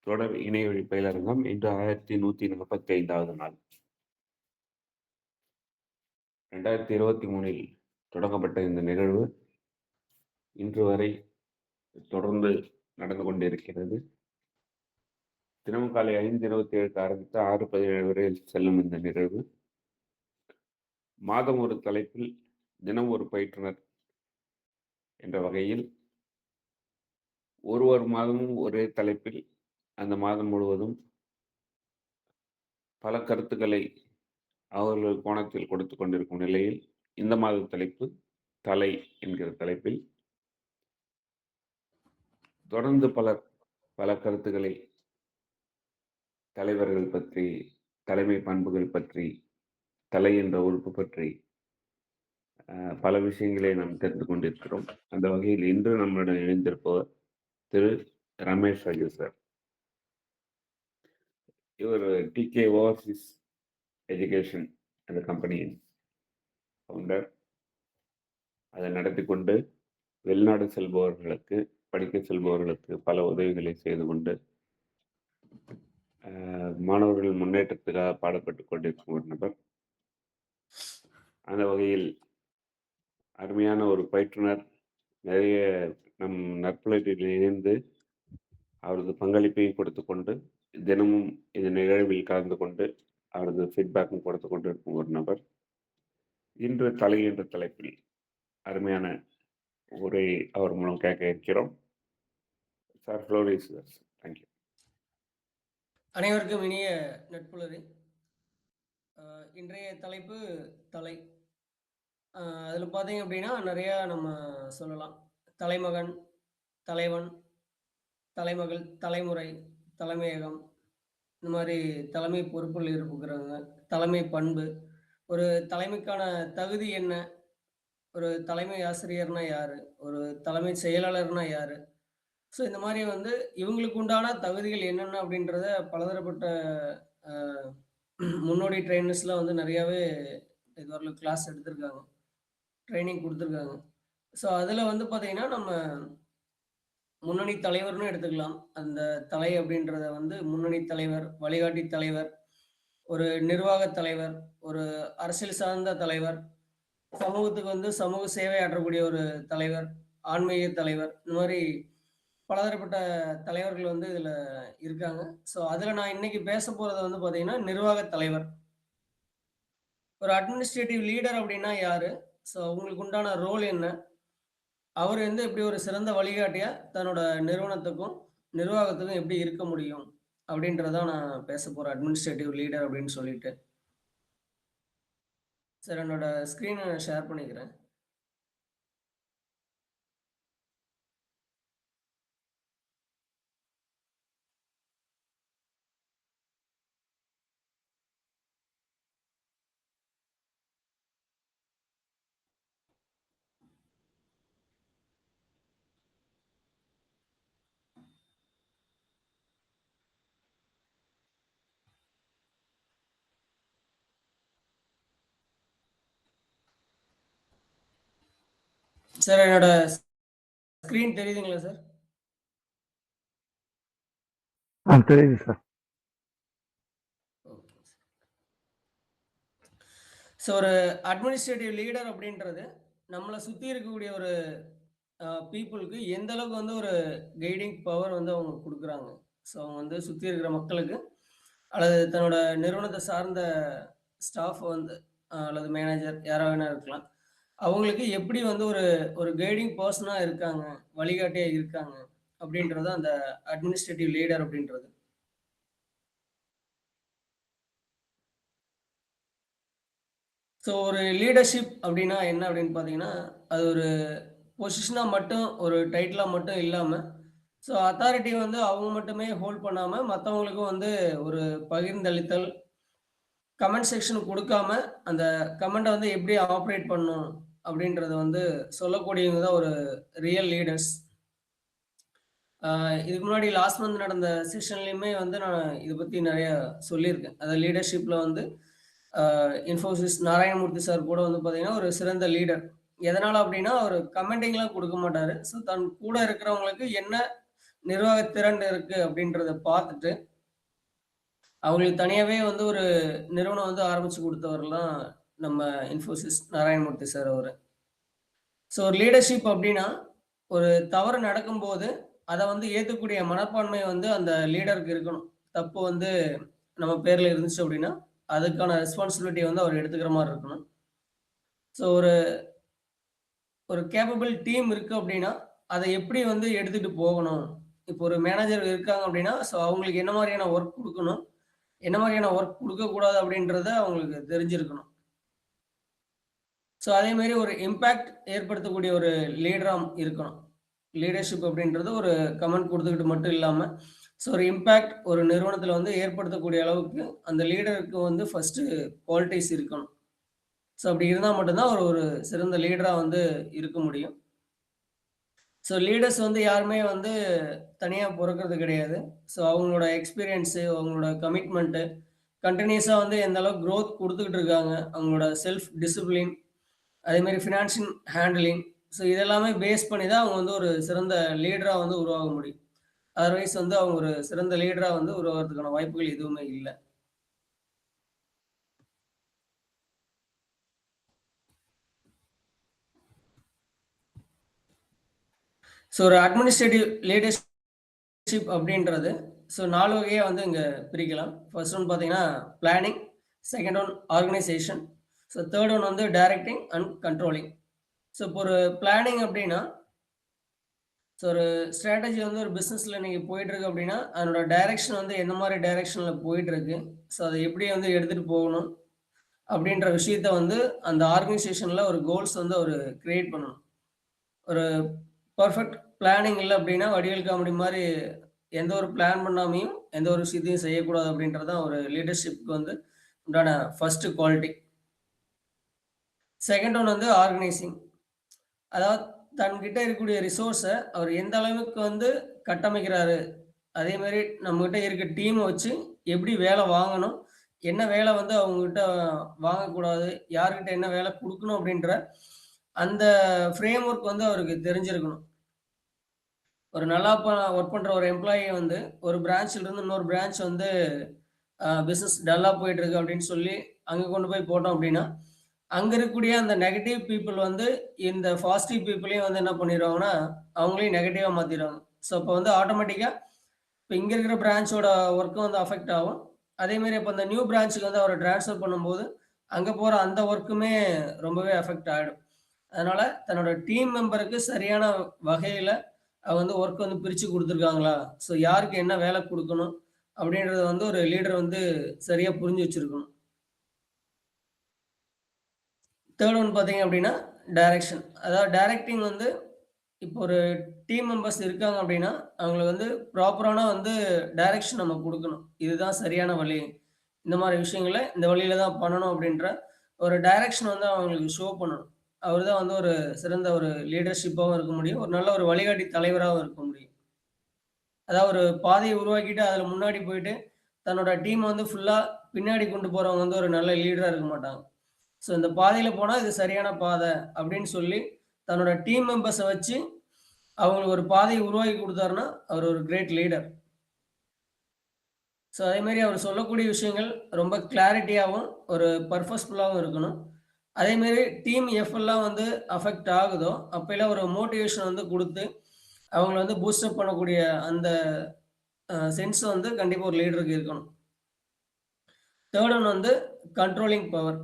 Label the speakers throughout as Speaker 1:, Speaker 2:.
Speaker 1: தொடர் இணையவழி பயிலரங்கம் இன்று 1145வது நாள். 2023 தொடங்கப்பட்ட இந்த நிகழ்வு இன்று வரை தொடர்ந்து நடந்து கொண்டிருக்கிறது. தினமும் காலை 5:27 ஆரம்பித்து 6:17 வரை செல்லும் இந்த நிகழ்வு மாதம் ஒரு தலைப்பில் தினம் ஒரு பயிற்றுனர் என்ற வகையில் ஒரு மாதமும் ஒரே தலைப்பில் அந்த மாதம் முழுவதும் பல கருத்துக்களை அவர்கள் கோணத்தில் கொடுத்து கொண்டிருக்கும் நிலையில் இந்த மாத தலைப்பு தலை என்கிற தலைப்பில் தொடர்ந்து பல கருத்துக்களை தலைவர்கள் பற்றி, தலைமை பண்புகள் பற்றி, தலை என்ற உறுப்பு பற்றி பல விஷயங்களை நாம் தெரிந்து கொண்டிருக்கிறோம். அந்த வகையில் இன்று நம்முடன் இணைந்திருப்பவர் திரு ரமேஷ் ராஜு சார். இவர் டிகே ஓவர்சீஸ் எஜுகேஷன் அந்த கம்பெனியின் ஃபவுண்டர். அதை நடத்தி கொண்டு வெளிநாடு செல்பவர்களுக்கு, படிக்க செல்பவர்களுக்கு பல உதவிகளை செய்து கொண்டு மாணவர்கள் முன்னேற்றத்துக்காக பாடுபட்டு கொண்டிருக்கும் ஒரு நபர். அந்த வகையில் அருமையான ஒரு பயிற்றுனர், நிறைய நம் நற்புலத்தில் இணைந்து அவரது பங்களிப்பையும் கொடுத்து கொண்டு தினமும் இந்த நிகழ்வில் கலந்து கொண்டு அவரது ஃபீட்பேக்கும் கொடுத்து கொண்டு இருக்கும் ஒரு நபர். இன்று தலை என்ற தலைப்பில் அருமையான உரை அவர் மூலம் கேட்க இருக்கிறோம். Sir, floor is yours. Thank you.
Speaker 2: அனைவருக்கும் இனிய நட்புலரை. இன்றைய தலைப்பு தலை. அதில் பார்த்தீங்க அப்படின்னா நிறையா நம்ம சொல்லலாம். தலைமகன், தலைவன், தலைமகள், தலைமுறை, தலைமையகம், இந்த மாதிரி தலைமை பொறுப்பில் இருக்கிறவங்க, தலைமை பண்பு, ஒரு தலைமைக்கான தகுதி என்ன, ஒரு தலைமை ஆசிரியர்னா யார், ஒரு தலைமை செயலாளர்னா யார், ஸோ இந்த மாதிரி வந்து இவங்களுக்கு உண்டான தகுதிகள் என்னென்ன அப்படின்றத பலதரப்பட்ட முன்னோடி ட்ரெயினர்ஸ்லாம் வந்து நிறையாவே இதுவரையிலும் கிளாஸ் எடுத்திருக்காங்க, ட்ரைனிங் கொடுத்துருக்காங்க. ஸோ அதில் வந்து பார்த்தீங்கன்னா நம்ம முன்னணி தலைவர்னு எடுத்துக்கலாம். அந்த தலை அப்படின்றத வந்து முன்னணி தலைவர், வழிகாட்டி தலைவர், ஒரு நிர்வாக தலைவர், ஒரு அரசியல் சார்ந்த தலைவர், சமூகத்துக்கு வந்து சமூக சேவை ஆற்றக்கூடிய ஒரு தலைவர், ஆன்மீக தலைவர், இந்த மாதிரி பலதரப்பட்ட தலைவர்கள் வந்து இதில் இருக்காங்க. ஸோ அதில் நான் இன்னைக்கு பேச போகிறது வந்து பார்த்தீங்கன்னா நிர்வாக தலைவர். ஒரு அட்மினிஸ்ட்ரேட்டிவ் லீடர் அப்படின்னா யாரு? ஸோ அவங்களுக்கு உண்டான ரோல் என்ன? அவர் வந்து எப்படி ஒரு சிறந்த வழிகாட்டியா தன்னோட நிறுவனத்துக்கும் நிர்வாகத்துக்கும் எப்படி இருக்க முடியும் அப்படின்றதான் நான் பேச போறேன். அட்மினிஸ்ட்ரேட்டிவ் லீடர் அப்படின்னு சொல்லிட்டு. சார், என்னோட ஸ்க்ரீனை ஷேர் பண்ணிக்கிறேன். சார், என்னோட ஸ்க்ரீன் தெரியுதுங்களா சார்?
Speaker 3: தெரியுது சார்.
Speaker 2: ஓகே. ஸோ ஒரு அட்மினிஸ்ட்ரேட்டிவ் லீடர் அப்படின்றது நம்மளை சுற்றி இருக்கக்கூடிய ஒரு பீப்புளுக்கு எந்த அளவுக்கு வந்து ஒரு கைடிங் பவர் வந்து அவங்க கொடுக்குறாங்க. ஸோ அவங்க வந்து சுற்றி இருக்கிற மக்களுக்கு அல்லது தன்னோட நிறுவனத்தை சார்ந்த ஸ்டாஃப் வந்து அல்லது மேனேஜர் யாராக வேணா இருக்கலாம், அவங்களுக்கு எப்படி வந்து ஒரு ஒரு கைடிங் பர்சனாக இருக்காங்க, வழிகாட்டியாக இருக்காங்க அப்படின்றது அந்த அட்மினிஸ்ட்ரேட்டிவ் லீடர் அப்படின்றது. ஸோ ஒரு லீடர்ஷிப் அப்படின்னா என்ன அப்படின்னு பார்த்தீங்கன்னா, அது ஒரு பொசிஷனாக மட்டும், ஒரு டைட்டிலாக மட்டும் இல்லாமல், ஸோ அத்தாரிட்டி வந்து அவங்க மட்டுமே ஹோல்ட் பண்ணாமல் மற்றவங்களுக்கும் வந்து ஒரு பகிர்ந்தளித்தல், கமெண்ட் செக்ஷனுக்கு கொடுக்காம அந்த கமெண்ட்டை வந்து எப்படி ஆப்ரேட் பண்ணணும் அப்படின்றத வந்து சொல்லக்கூடியவங்க தான் ஒரு ரியல் லீடர்ஸ். இதுக்கு முன்னாடி லாஸ்ட் மந்த் நடந்த செஷன்லையுமே வந்து நான் இதை பற்றி நிறைய சொல்லியிருக்கேன். அந்த லீடர்ஷிப்பில் வந்து இன்ஃபோசிஸ் நாராயணமூர்த்தி சார் கூட வந்து பார்த்தீங்கன்னா ஒரு சிறந்த லீடர். எதனால் அப்படின்னா அவர் கமெண்டிங்லாம் கொடுக்க மாட்டார். ஸோ தன் கூட இருக்கிறவங்களுக்கு என்ன நிர்வாக திறன் இருக்கு அப்படின்றத பார்த்துட்டு, அவங்களுக்கு தனியாவே வந்து ஒரு நிறுவனம் வந்து ஆரம்பிச்சு குடுத்தவர்லாம் நம்ம இன்ஃபோசிஸ் நாராயணமூர்த்தி சார் அவரு. ஸோ ஒரு லீடர்ஷிப் அப்டின்னா, ஒரு தவறு நடக்கும்போது, அத வந்து ஏத்துக்கக்கூடிய மனப்பான்மை வந்து அந்த லீடருக்கு இருக்கணும். தப்பு வந்து நம்ம பேர்ல இருந்துச்சு அப்டின்னா, அதுக்கான ரெஸ்பான்சிபிலிட்டி வந்து அவர் எடுத்துக்கிற மாரி இருக்கணும். ஸோ ஒரு ஒரு கேப்பபிள் டீம் இருக்கு அப்டின்னா, அத எப்படி வந்து எடுத்துட்டு போகணும்? இப்போ ஒரு மேனேஜர் இருக்காங்க அப்டின்னா, ஸோ அவங்களுக்கு என்ன மாரியான ஒர்க் குடுக்கணும்? என்ன மாரியான ஒர்க் குடுக்கக்கூடாது அப்டின்றத அவங்களுக்கு தெரிஞ்சிருக்கணும். ஸோ அதே மாரி ஒரு இம்பாக்ட் ஏற்படுத்தக்கூடிய ஒரு லீடரா இருக்கணும். லீடர்ஷிப் அப்படின்றது ஒரு கமெண்ட் குடுத்துக்கிட்டு மட்டும் இல்லாம, ஸோ ஒரு இம்பாக்ட் ஒரு நிறுவனத்தில வந்து ஏற்படுத்தக்கூடிய அளவுக்கு அந்த லீடருக்கு வந்து ஃபர்ஸ்ட்டு குவாலிட்டீஸ் இருக்கணும். ஸோ அப்படி இருந்தா மட்டும் தான் அவர் ஒரு சிறந்த லீடரா வந்து இருக்க முடியும். ஸோ லீடர்ஸ் வந்து யாருமே வந்து தனியா பொறக்கறது கிடையாது. ஸோ அவங்களோட எக்ஸ்பீரியன்ஸு, அவங்களோட கமிட்மென்ட்டு, கன்டினியூஸா வந்து எந்த அளவுக்கு குரோத் குடுத்துக்கிட்டு இருக்காங்க. அவங்களோட செல்ஃப் டிசிப்ளின், அதேமாரி ஃபினான்ஷியல் ஹேண்ட்லிங். ஸோ இதெல்லாமே பேஸ் பண்ணி தான் அவங்க வந்து ஒரு சிறந்த லீடரா வந்து உருவாக முடியும். அதர்வைஸ் வந்து அவங்க ஒரு சிறந்த லீடரா வந்து உருவாகுறதுக்கான வாய்ப்புகள் எதுவுமே இல்ல. ஸோ ஒரு அட்மினிஸ்ட்ரேட்டிவ் லீடர்ஷிப் அப்படின்றது, ஸோ 4 வகையா வந்து இங்க பிரிக்கலாம். ஃபர்ஸ்ட் ஒன் பார்த்தீங்கன்னா planning, second one organisation, so third one வந்து டைரக்டிங் அண்ட் கண்ட்ரோலிங். ஸோ இப்போ ஒரு பிளானிங் அப்படின்னா, ஸோ ஒரு ஸ்ட்ராட்டஜி வந்து ஒரு பிசினஸ்ல நீங்க போயிட்டுருக்கு அப்படின்னா, அதனோட டைரக்ஷன் வந்து எந்த மாரி டைரக்ஷன்ல போயிட்டுருக்கு, ஸோ அத எப்படி வந்து எடுத்துட்டு போகணும் அப்படின்ற விஷயத்த வந்து அந்த ஆர்கனைசேஷன்ல ஒரு கோல்ஸ் வந்து அவரு கிரியேட் பண்ணணும். ஒரு பெர்ஃபெக்ட் பிளானிங் இல்ல அப்படின்னா, வடிவேல் காமெடி மாரி எந்த ஒரு பிளான் பண்ணாமயும், எந்த ஒரு விஷயத்தையும் செய்யக்கூடாது அப்படின்றது தான் ஒரு லீடர்ஷிப்க்கு வந்து உண்டான ஃபர்ஸ்ட் குவாலிட்டி. செகண்ட் ஒன் வந்து ஆர்கனைசிங். அதாவது தன்கிட்ட இருக்கக்கூடிய ரிசோர்ஸ அவர் எந்த அளவுக்கு வந்து கட்டமைக்கிறாரு. அதே மாரி நம்மகிட்ட இருக்க டீம வச்சு எப்படி வேலை வாங்கணும்? என்ன வேலை வந்து அவங்ககிட்ட வாங்கக்கூடாது? யார்கிட்ட என்ன வேலை குடுக்கணும்? அப்படின்ற அந்த ஃப்ரேம் ஒர்க் வந்து அவருக்கு தெரிஞ்சிருக்கணும். ஒரு நல்லா ஒர்க் பண்ற ஒரு எம்ப்ளாயி வந்து ஒரு பிரான்ச்ல இருந்து இன்னொரு பிரான்ச் வந்து பிசினஸ் டல்லா போயிட்டு இருக்கு அப்படின்னு சொல்லி அங்க கொண்டு போய் போட்டோம் அப்படின்னா, அங்க இருக்கக்கூடிய அந்த நெகட்டிவ் பீப்பிள் வந்து இந்த பாசிட்டிவ் பீப்பிளையும் வந்து என்ன பண்ணிருவாங்கன்னா, அவங்களையும் நெகட்டிவா மாத்திருவாங்க. ஸோ அப்போ வந்து ஆட்டோமேட்டிக்கா இப்ப இங்க இருக்கிற பிரான்ச்சோட ஒர்க்கும் வந்து அஃபெக்ட் ஆகும். அதே மாரி அப்ப அந்த நியூ பிரான்ச்சுக்கு வந்து அவர ட்ரான்ஸ்ஃபர் பண்ணும்போது, அங்க போற அந்த ஒர்க்குமே ரொம்பவே அஃபெக்ட் ஆயிடும். அதனால தன்னோட டீம் மெம்பருக்கு சரியான வகையில வந்து ஒர்க் வந்து பிரிச்சு குடுத்துருக்காங்களா? ஸோ யாருக்கு என்ன வேலை குடுக்கணும்? அப்படின்றத வந்து ஒரு லீடர் வந்து சரியா புரிஞ்சு வச்சிருக்கணும். தேர்ட் ஒன் பார்த்தீங்க அப்படின்னா, டைரக்ஷன். அதாவது டைரக்டிங் வந்து இப்போ ஒரு டீம் மெம்பர்ஸ் இருக்காங்க அப்படின்னா, அவங்களுக்கு வந்து ப்ராப்பரான வந்து டைரக்ஷன் நம்ம குடுக்கணும். இதுதான் சரியான வழி. இந்த மாரி விஷயங்கள இந்த வழியில தான் பண்ணணும் அப்படின்ற ஒரு டைரக்ஷன் வந்து அவங்களுக்கு ஷோ பண்ணணும். அவரு தான் வந்து ஒரு சிறந்த ஒரு லீடர்ஷிப்பாவும் இருக்க முடியும். ஒரு நல்ல ஒரு வழிகாட்டி தலைவராவும் இருக்க முடியும். அதாவது ஒரு பாதைய உருவாக்கிட்டு அதுல முன்னாடி போயிட்டு, தன்னோட டீம வந்து ஃபுல்லா பின்னாடி கொண்டு போறவங்க வந்து ஒரு நல்ல லீடரா இருக்க மாட்டாங்க. ஸோ இந்த பாதையில போனா இது சரியான பாதை அப்படின்னு சொல்லி, தன்னோட டீம் மெம்பர்ஸ வச்சு அவங்களுக்கு ஒரு பாதைய உருவாக்கி குடுத்தாருன்னா, அவர் ஒரு கிரேட் லீடர். ஸோ அதேமாரி அவர் சொல்லக்கூடிய விஷயங்கள் ரொம்ப கிளாரிட்டியாவும், ஒரு பர்பஸ்ஃபுல்லாவும் இருக்கணும். அதேமாரி டீம் எஃப்லாம் வந்து அஃபெக்ட் ஆகுதோ, அப்பல்லாம் ஒரு மோட்டிவேஷன் வந்து குடுத்து, அவங்கள வந்து பூஸ்டப் பண்ணக்கூடிய அந்த சென்ஸ் வந்து கண்டிப்பா ஒரு லீடருக்கு இருக்கணும். தேர்ட் ஒன் வந்து கண்ட்ரோலிங் பவர்.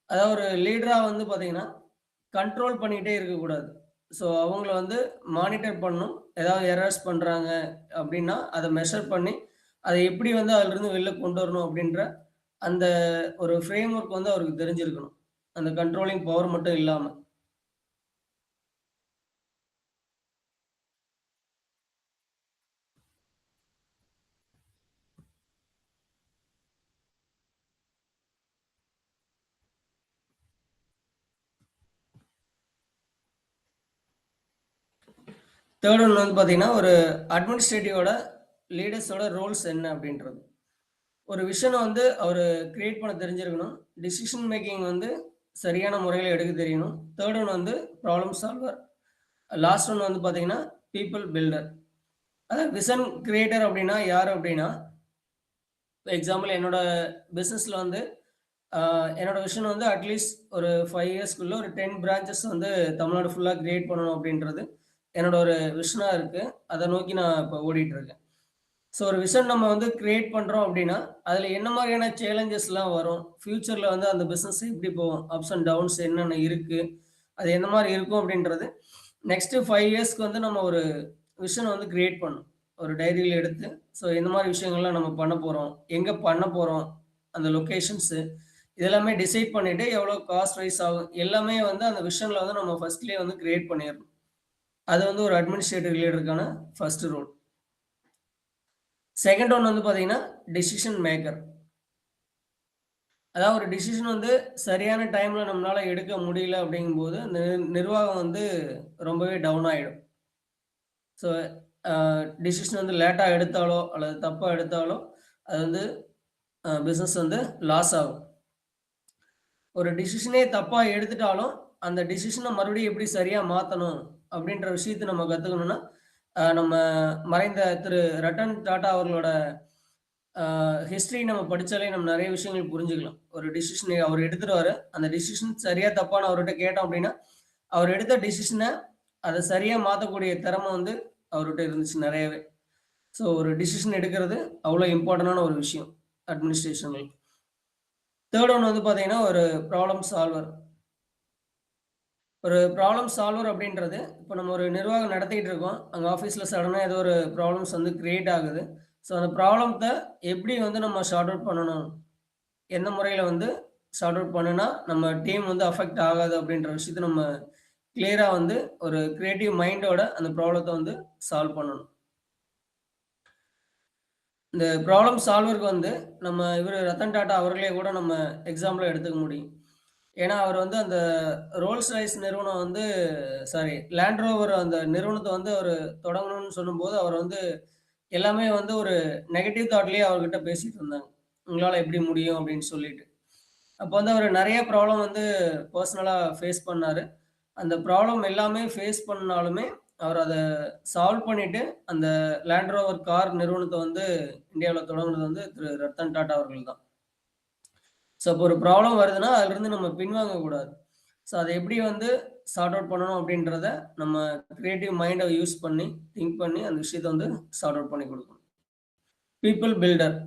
Speaker 2: அதாவது ஒரு லீடரா வந்து பார்த்தீங்கன்னா, கண்ட்ரோல் பண்ணிட்டே இருக்கக்கூடாது. ஸோ அவங்கள வந்து மானிட்டர் பண்ணணும். ஏதாவது எரர்ஸ் பண்றாங்க அப்டின்னா, அத மெஷர் பண்ணி, அத எப்படி வந்து அதிலிருந்து வெளில கொண்டு வரணும் அப்டின்ற அந்த ஒரு ஃப்ரேம் ஒர்க் வந்து அவருக்கு தெரிஞ்சிருக்கணும். அந்த கண்ட்ரோலிங் பவர் மட்டும் இல்லாம. தேர்ட் ஒன் வந்து பார்த்தீங்கன்னா, ஒரு அட்மினிஸ்ட்ரேட்டிவோட லீடர்ஸோட ரோல்ஸ் என்ன அப்டின்றது. ஒரு விஷன வந்து அவரு கிரியேட் பண்ண தெரிஞ்சிருக்கணும். டிசிஷன் மேக்கிங் வந்து சரியான முறையில எடுக்க தெரியணும். தேர்ட் ஒன் வந்து ப்ராப்ளம் சால்வர். லாஸ்ட் ஒன் வந்து பார்த்தீங்கன்னா, பீப்பிள் பில்டர். அதான் விசன் கிரியேட்டர் அப்படின்னா யாரு அப்படின்னா, எக்ஸாம்பிள் என்னோட பிசினஸ்ல வந்து என்னோட விஷன் வந்து அட்லீஸ்ட் ஒரு 5 இயர்ஸ்க்குள்ள ஒரு 10 பிரான்ச்சஸ் வந்து தமிழ்நாடு ஃபுல்லா கிரியேட் பண்ணணும் அப்படின்றது என்னோட ஒரு விஷனா இருக்கு. அத நோக்கி நான் இப்ப ஓடிட்டு இருக்கேன். ஸோ ஒரு விஷன் நம்ம வந்து கிரியேட் பண்றோம் அப்படின்னா, அதுல என்ன மாரியான சேலஞ்சஸ்லாம் வரும்? ஃபியூச்சர்ல வந்து அந்த பிசினஸ் எப்படி போகும்? அப்ஸ் அண்ட் டவுன்ஸ் என்னென்ன இருக்கு? அது எந்த மாரி இருக்கும் அப்படின்றது, நெக்ஸ்ட் 5 இயர்ஸ்க்கு வந்து நம்ம ஒரு விஷன் வந்து கிரியேட் பண்ணணும். ஒரு டைரியில எடுத்து, ஸோ எந்த மாரி விஷயங்கள்லாம் நம்ம பண்ண போறோம்? எங்க பண்ண போறோம்? அந்த லொகேஷன்ஸு இதெல்லாமே டிசைட் பண்ணிட்டு, எவ்வளோ காஸ்ட் வைஸ் ஆகும்? எல்லாமே வந்து அந்த விஷன்ல வந்து நம்ம ஃபர்ஸ்ட்லயே வந்து கிரியேட் பண்ணிறணும். அது வந்து ஒரு அட்மினிஸ்ட்ரேட்டிவ் லீடருக்கான ஃபர்ஸ்ட் ரோல். செகண்ட் ஒன் வந்து பார்த்தீங்கன்னா, டிசிஷன் மேக்கர். அதாவது ஒரு டிசிஷன் வந்து சரியான டைம்ல நம்மளால எடுக்க முடியல அப்படிங்கும்போது, அந்த நிர்வாகம் வந்து ரொம்பவே டவுன் ஆயிடும். ஸோ டிசிஷன் வந்து லேட்டா எடுத்தாலோ, அல்லது தப்பா எடுத்தாலோ, அது வந்து பிசினஸ் வந்து லாஸ் ஆகும். ஒரு டிசிஷனே தப்பா எடுத்துட்டாலும், அந்த டிசிஷன மறுபடியும் எப்படி சரியா மாத்தணும்? அப்படின்ற விஷயத்த நம்ம கத்துக்கணும்னா, நம்ம மறைந்த திரு ரட்டன் டாடா அவர்களோட ஹிஸ்டரி நம்ம படிச்சாலே நம்ம நெறைய விஷயங்கள் புரிஞ்சுக்கலாம். ஒரு டிசிஷன் அவர் எடுத்துருவாரு. அந்த டிசிஷன் சரியா, தப்பான்னு அவர்ட்ட கேட்டோம் அப்படின்னா, அவர் எடுத்த டிசிஷன அத சரியா மாத்தக்கூடிய திறம வந்து அவர்ட்ட இருந்துச்சு நெறையவே. ஸோ ஒரு டிசிஷன் எடுக்கிறது அவ்வளோ இம்பார்ட்டன்டான ஒரு விஷயம் அட்மினிஸ்ட்ரேஷன்ல. தேர்ட் ஒன் வந்து பார்த்தீங்கன்னா, ஒரு ப்ராப்ளம் சால்வர். ஒரு ப்ராப்ளம் சால்வர் அப்படின்றது, இப்போ நம்ம ஒரு நிர்வாகம் நடத்திட்டு இருக்கோம். அங்க ஆஃபீஸ்ல சடனா ஏதோ ஒரு ப்ராப்ளம்ஸ் வந்து கிரியேட் ஆகுது. ஸோ அந்த ப்ராப்ளத்த எப்படி வந்து நம்ம சார்ட் அவுட் பண்ணணும்? எந்த முறையில வந்து சார்ட் அவுட் பண்ணுனா, நம்ம டீம் வந்து அஃபெக்ட் ஆகாது அப்படின்ற விஷயத்த நம்ம கிளியரா வந்து ஒரு கிரியேட்டிவ் மைண்டோட அந்த ப்ராப்ளத்த வந்து சால்வ் பண்ணணும். இந்த ப்ராப்ளம் சால்வருக்கு வந்து நம்ம இவரு ரத்தன் டாடா அவர்களே கூட நம்ம எக்ஸாம்பிளா எடுத்துக்க முடியும். ஏன்னா, அவர் வந்து அந்த ரோல்ஸ் ராய்ஸ் நிறுவனம் வந்து லேண்ட் ரோவர் அந்த நிறுவனத்த வந்து அவரு தொடங்கணும்னு சொல்லும்போது, அவர் வந்து எல்லாமே வந்து ஒரு நெகட்டிவ் தாட்லயே அவர்கிட்ட பேசிட்டு இருந்தாங்க. "உங்களால எப்படி முடியும்?" அப்படின்னு சொல்லிட்டு. அப்போ வந்து அவரு நெறைய ப்ராப்ளம் வந்து பெர்சனலா ஃபேஸ் பண்ணாரு. அந்த ப்ராப்ளம் எல்லாமே ஃபேஸ் பண்ணாலுமே, அவர் அத சால்வ் பண்ணிட்டு, அந்த லேண்ட் ரோவர் கார் நிறுவனத்த வந்து இந்தியாவுல தொடங்குனது வந்து திரு ரத்தன் டாடா அவர்கள் தான். ஸோ, அப்போ ஒரு ப்ராப்ளம் வருதுன்னா, அதிலிருந்து நம்ம பின்வாங்கக்கூடாது. ஸோ, அத எப்படி வந்து சார்ட் அவுட் பண்ணணும் அப்படின்றத நம்ம கிரியேட்டிவ் மைண்ட யூஸ் பண்ணி, திங்க் பண்ணி அந்த விஷயத்த வந்து சார்ட் அவுட் பண்ணி குடுக்கணும். People builder.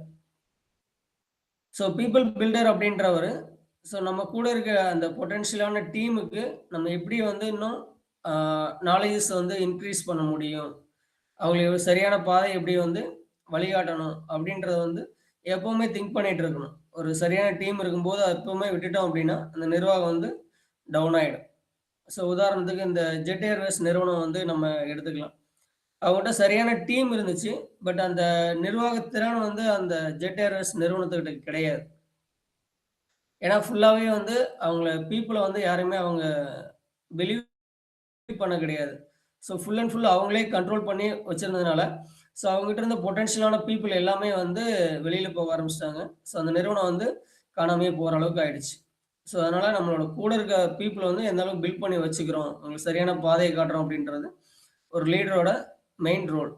Speaker 2: So, people builder அப்படின்றவரு, ஸோ நம்ம கூட இருக்க அந்த பொட்டன்ஷியலான டீமுக்கு நம்ம எப்படி வந்து இன்னும் ஆ நாலேட்ஜஸ் வந்து இன்கிரீஸ் பண்ண முடியும்? அவங்களுக்கு சரியான பாதை எப்படி வந்து வழிகாட்டணும்? அப்படின்றத வந்து எப்பவுமே திங்க் பண்ணிட்டு இருக்கணும். ஒரு சரியான டீம் இருக்கும்போது, அத எப்பவுமே விட்டுட்டோம் அப்படின்னா, அந்த நிர்வாகம் வந்து டவுன் ஆயிடும். ஸோ உதாரணத்துக்கு இந்த ஜெட் ஏர்வேஸ் நிறுவனம் வந்து நம்ம எடுத்துக்கலாம். அவங்கட்ட சரியான டீம் இருந்துச்சு. பட் அந்த நிர்வாக திறன் வந்து அந்த ஜெட் ஏர்வேஸ் நிறுவனத்துக்கிட்ட கிடையாது. ஏன்னா ஃபுல்லாவே வந்து அவங்கள பீப்பிள வந்து யாரையுமே அவங்க பிலீவ் பண்ண கிடையாது. ஸோ ஃபுல் அண்ட் ஃபுல் அவங்களே கண்ட்ரோல் பண்ணி வச்சிருந்ததுனால, ஸோ அவங்ககிட்ட இருந்த பொட்டன்ஷியலான பீப்பிள் எல்லாமே வந்து வெளியில போக ஆரம்பிச்சுட்டாங்க. ஸோ அந்த நிறுவனம் வந்து காணாமயே போற அளவுக்கு ஆயிடுச்சு. ஸோ அதனால நம்மளோட கூட இருக்க பீப்பிள வந்து எந்த அளவுக்கு பில்ட் பண்ணி வச்சுக்கிறோம், அவங்களுக்கு சரியான பாதைய காட்டுறோம் அப்படின்றது ஒரு லீடரோட மெயின் ரோல்.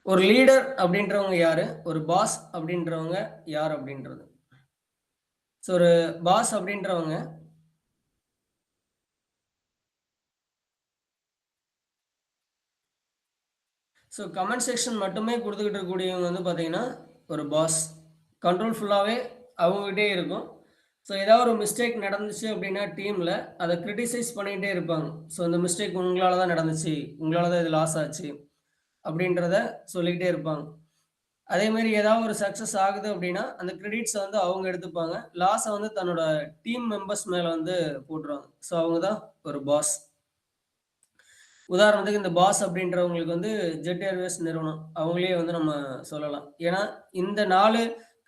Speaker 2: ஒரு லீடர் அப்படின்றவங்க யாரு? ஒரு பாஸ் அப்படின்றவங்க யார் அப்படின்றது. ஸோ ஒரு பாஸ் அப்படின்றவங்க ஸோ கமெண்ட் செக்ஷன் மட்டுமே குடுத்துக்கிட்டு இருக்கக்கூடியவங்க வந்து பார்த்தீங்கன்னா, ஒரு பாஸ். கண்ட்ரோல் ஃபுல்லாவே அவங்ககிட்டயே இருக்கும். ஸோ ஏதாவது ஒரு மிஸ்டேக் நடந்துச்சு அப்படின்னா டீம்ல, அத கிரிட்டிசைஸ் பண்ணிட்டே இருப்பாங்க. ஸோ இந்த மிஸ்டேக் உங்களால தான் நடந்துச்சு. உங்களால தான் இது லாஸ் ஆச்சு. அப்படின்றத சொல்லிக்கிட்டே இருப்பாங்க. அதேமாரி ஏதாவது ஒரு சக்சஸ் ஆகுது அப்படின்னா, அந்த கிரெடிட்ஸ வந்து அவங்க எடுத்துப்பாங்க. லாஸ வந்து தன்னோட டீம் மெம்பர்ஸ் மேல வந்து போட்டுருவாங்க. ஸோ அவங்க தான் ஒரு பாஸ். உதாரணத்துக்கு இந்த பாஸ் அப்படின்றவங்களுக்கு வந்து ஜெட் ஏர்வேஸ் நிறுவனம். அவங்களயே வந்து நம்ம சொல்லலாம். ஏன்னா, இந்த 4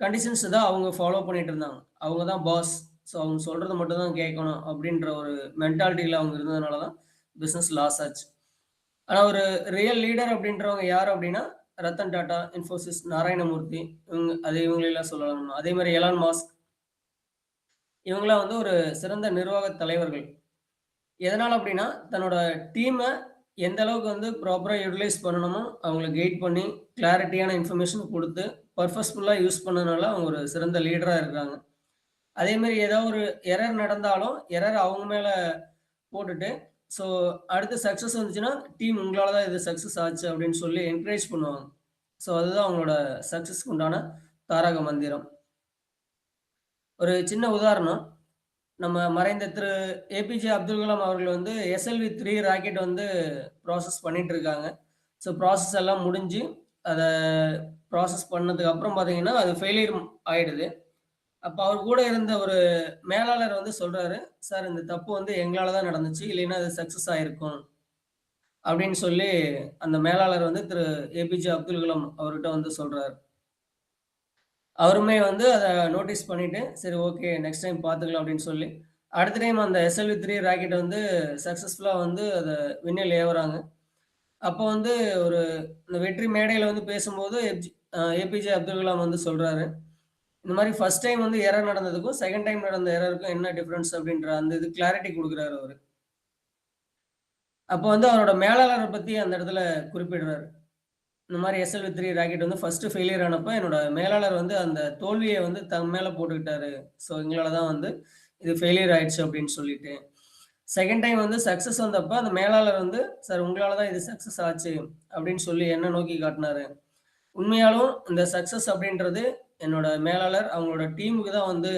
Speaker 2: கண்டிஷன்ஸ் தான் அவங்க ஃபாலோ பண்ணிட்டு இருந்தாங்க. அவங்க தான் பாஸ். ஸோ அவங்க சொல்றத மட்டும் தான் கேட்கணும் அப்படின்ற ஒரு மென்டாலிட்டில அவங்க இருந்ததுனால தான் பிசினஸ் லாஸ் ஆச்சு. ஆனா ஒரு ரியல் லீடர் அப்படின்றவங்க யாரு அப்படின்னா, ரத்தன் டாடா, இன்ஃபோசிஸ், நாராயணமூர்த்தி இவங்களெல்லாம் சொல்லலாம் நம்ம. அதே மாரி எலான் மாஸ்க் இவங்கலாம் வந்து ஒரு சிறந்த நிர்வாக தலைவர்கள். எதனால அப்டின்னா, தன்னோட டீம எந்த அளவுக்கு வந்து ப்ராப்பரா யுட்டிலைஸ் பண்ணணுமோ, அவங்கள கைட் பண்ணி, கிளாரிட்டியான இன்ஃபர்மேஷன் குடுத்து, பர்பஸ்ஃபுல்லா யூஸ் பண்ணனால அவங்க ஒரு சிறந்த லீடரா இருக்காங்க. அதே மாரி ஏதாவது ஒரு எரர் நடந்தாலும், எரர் அவங்க மேல போட்டுட்டு, ஸோ அடுத்து சக்சஸ் வந்துச்சுன்னா, டீம் உங்களால தான் இது சக்சஸ் ஆச்சு அப்படின்னு சொல்லி என்கரேஜ் பண்ணுவாங்க. ஸோ அதுதான் அவங்களோட சக்சஸ்க்கு உண்டான தாரக மந்திரம். ஒரு சின்ன உதாரணம். நம்ம மறைந்த திரு ஏபிஜே அப்துல் கலாம் அவர்கள் வந்து SLV-3 ராக்கெட் வந்து ப்ராசஸ் பண்ணிட்டு இருக்காங்க. ஸோ ப்ராசஸ் எல்லாம் முடிஞ்சு, அத ப்ராசஸ் பண்ணதுக்கு அப்புறம் பார்த்தீங்கன்னா, அது ஃபெயிலியர் ஆயிடுது. அப்ப அவர் கூட இருந்த ஒரு மேலாளர் வந்து சொல்றாரு, "சார் இந்த தப்பு வந்து எங்களால தான் நடந்துச்சு. இல்லைன்னா அது சக்சஸ் ஆயிருக்கும்." அப்படின்னு சொல்லி அந்த மேலாளர் வந்து திரு ஏபிஜே அப்துல் கலாம் அவர்ட்ட வந்து சொல்றாரு. அவருமே வந்து அத நோட்டீஸ் பண்ணிட்டு, "சரி ஓகே நெக்ஸ்ட் டைம் பார்த்துக்கலாம்." அப்படின்னு சொல்லி, அடுத்த டைம் அந்த SLV-3 ராக்கெட் வந்து சக்சஸ்ஃபுல்லா வந்து அத விண்ணில் ஏவுறாங்க. அப்போ வந்து ஒரு இந்த வெற்றி மேடையில வந்து பேசும்போது ஏபிஜே அப்துல் கலாம் வந்து சொல்றாரு, இந்த மாரி ஃபர்ஸ்ட் டைம் வந்து எரர் நடந்ததுக்கும், செகண்ட் டைம் நடந்த எரருக்கும் என்ன டிஃபரன்ஸ் அப்படின்ற அந்த இது கிளாரிட்டி குடுக்குறாரு அவரு. அப்போ வந்து அவரோட மேலாளர பத்தி அந்த இடத்துல குறிப்பிடுறாரு. இந்த மாரி SLV-3 ராக்கெட் வந்து ஃபர்ஸ்ட் ஃபெயிலியர் ஆனப்ப என்னோட மேலாளர் வந்து அந்த தோல்விய வந்து தன் மேல போட்டுக்கிட்டாரு. ஸோ எங்களால தான் வந்து இது ஃபெயிலியர் ஆயிடுச்சு அப்படின்னு சொல்லிட்டு. செகண்ட் டைம் வந்து சக்சஸ் வந்தப்ப அந்த மேலாளர் வந்து, "சார் உங்களால தான் இது சக்சஸ் ஆச்சு." அப்படின்னு சொல்லி என்ன நோக்கி காட்டுனாரு. உண்மையாலும் இந்த சக்சஸ் அப்படின்றது என்னோட மேலாளர், அவங்களோட டீமுக்கு தான் வந்து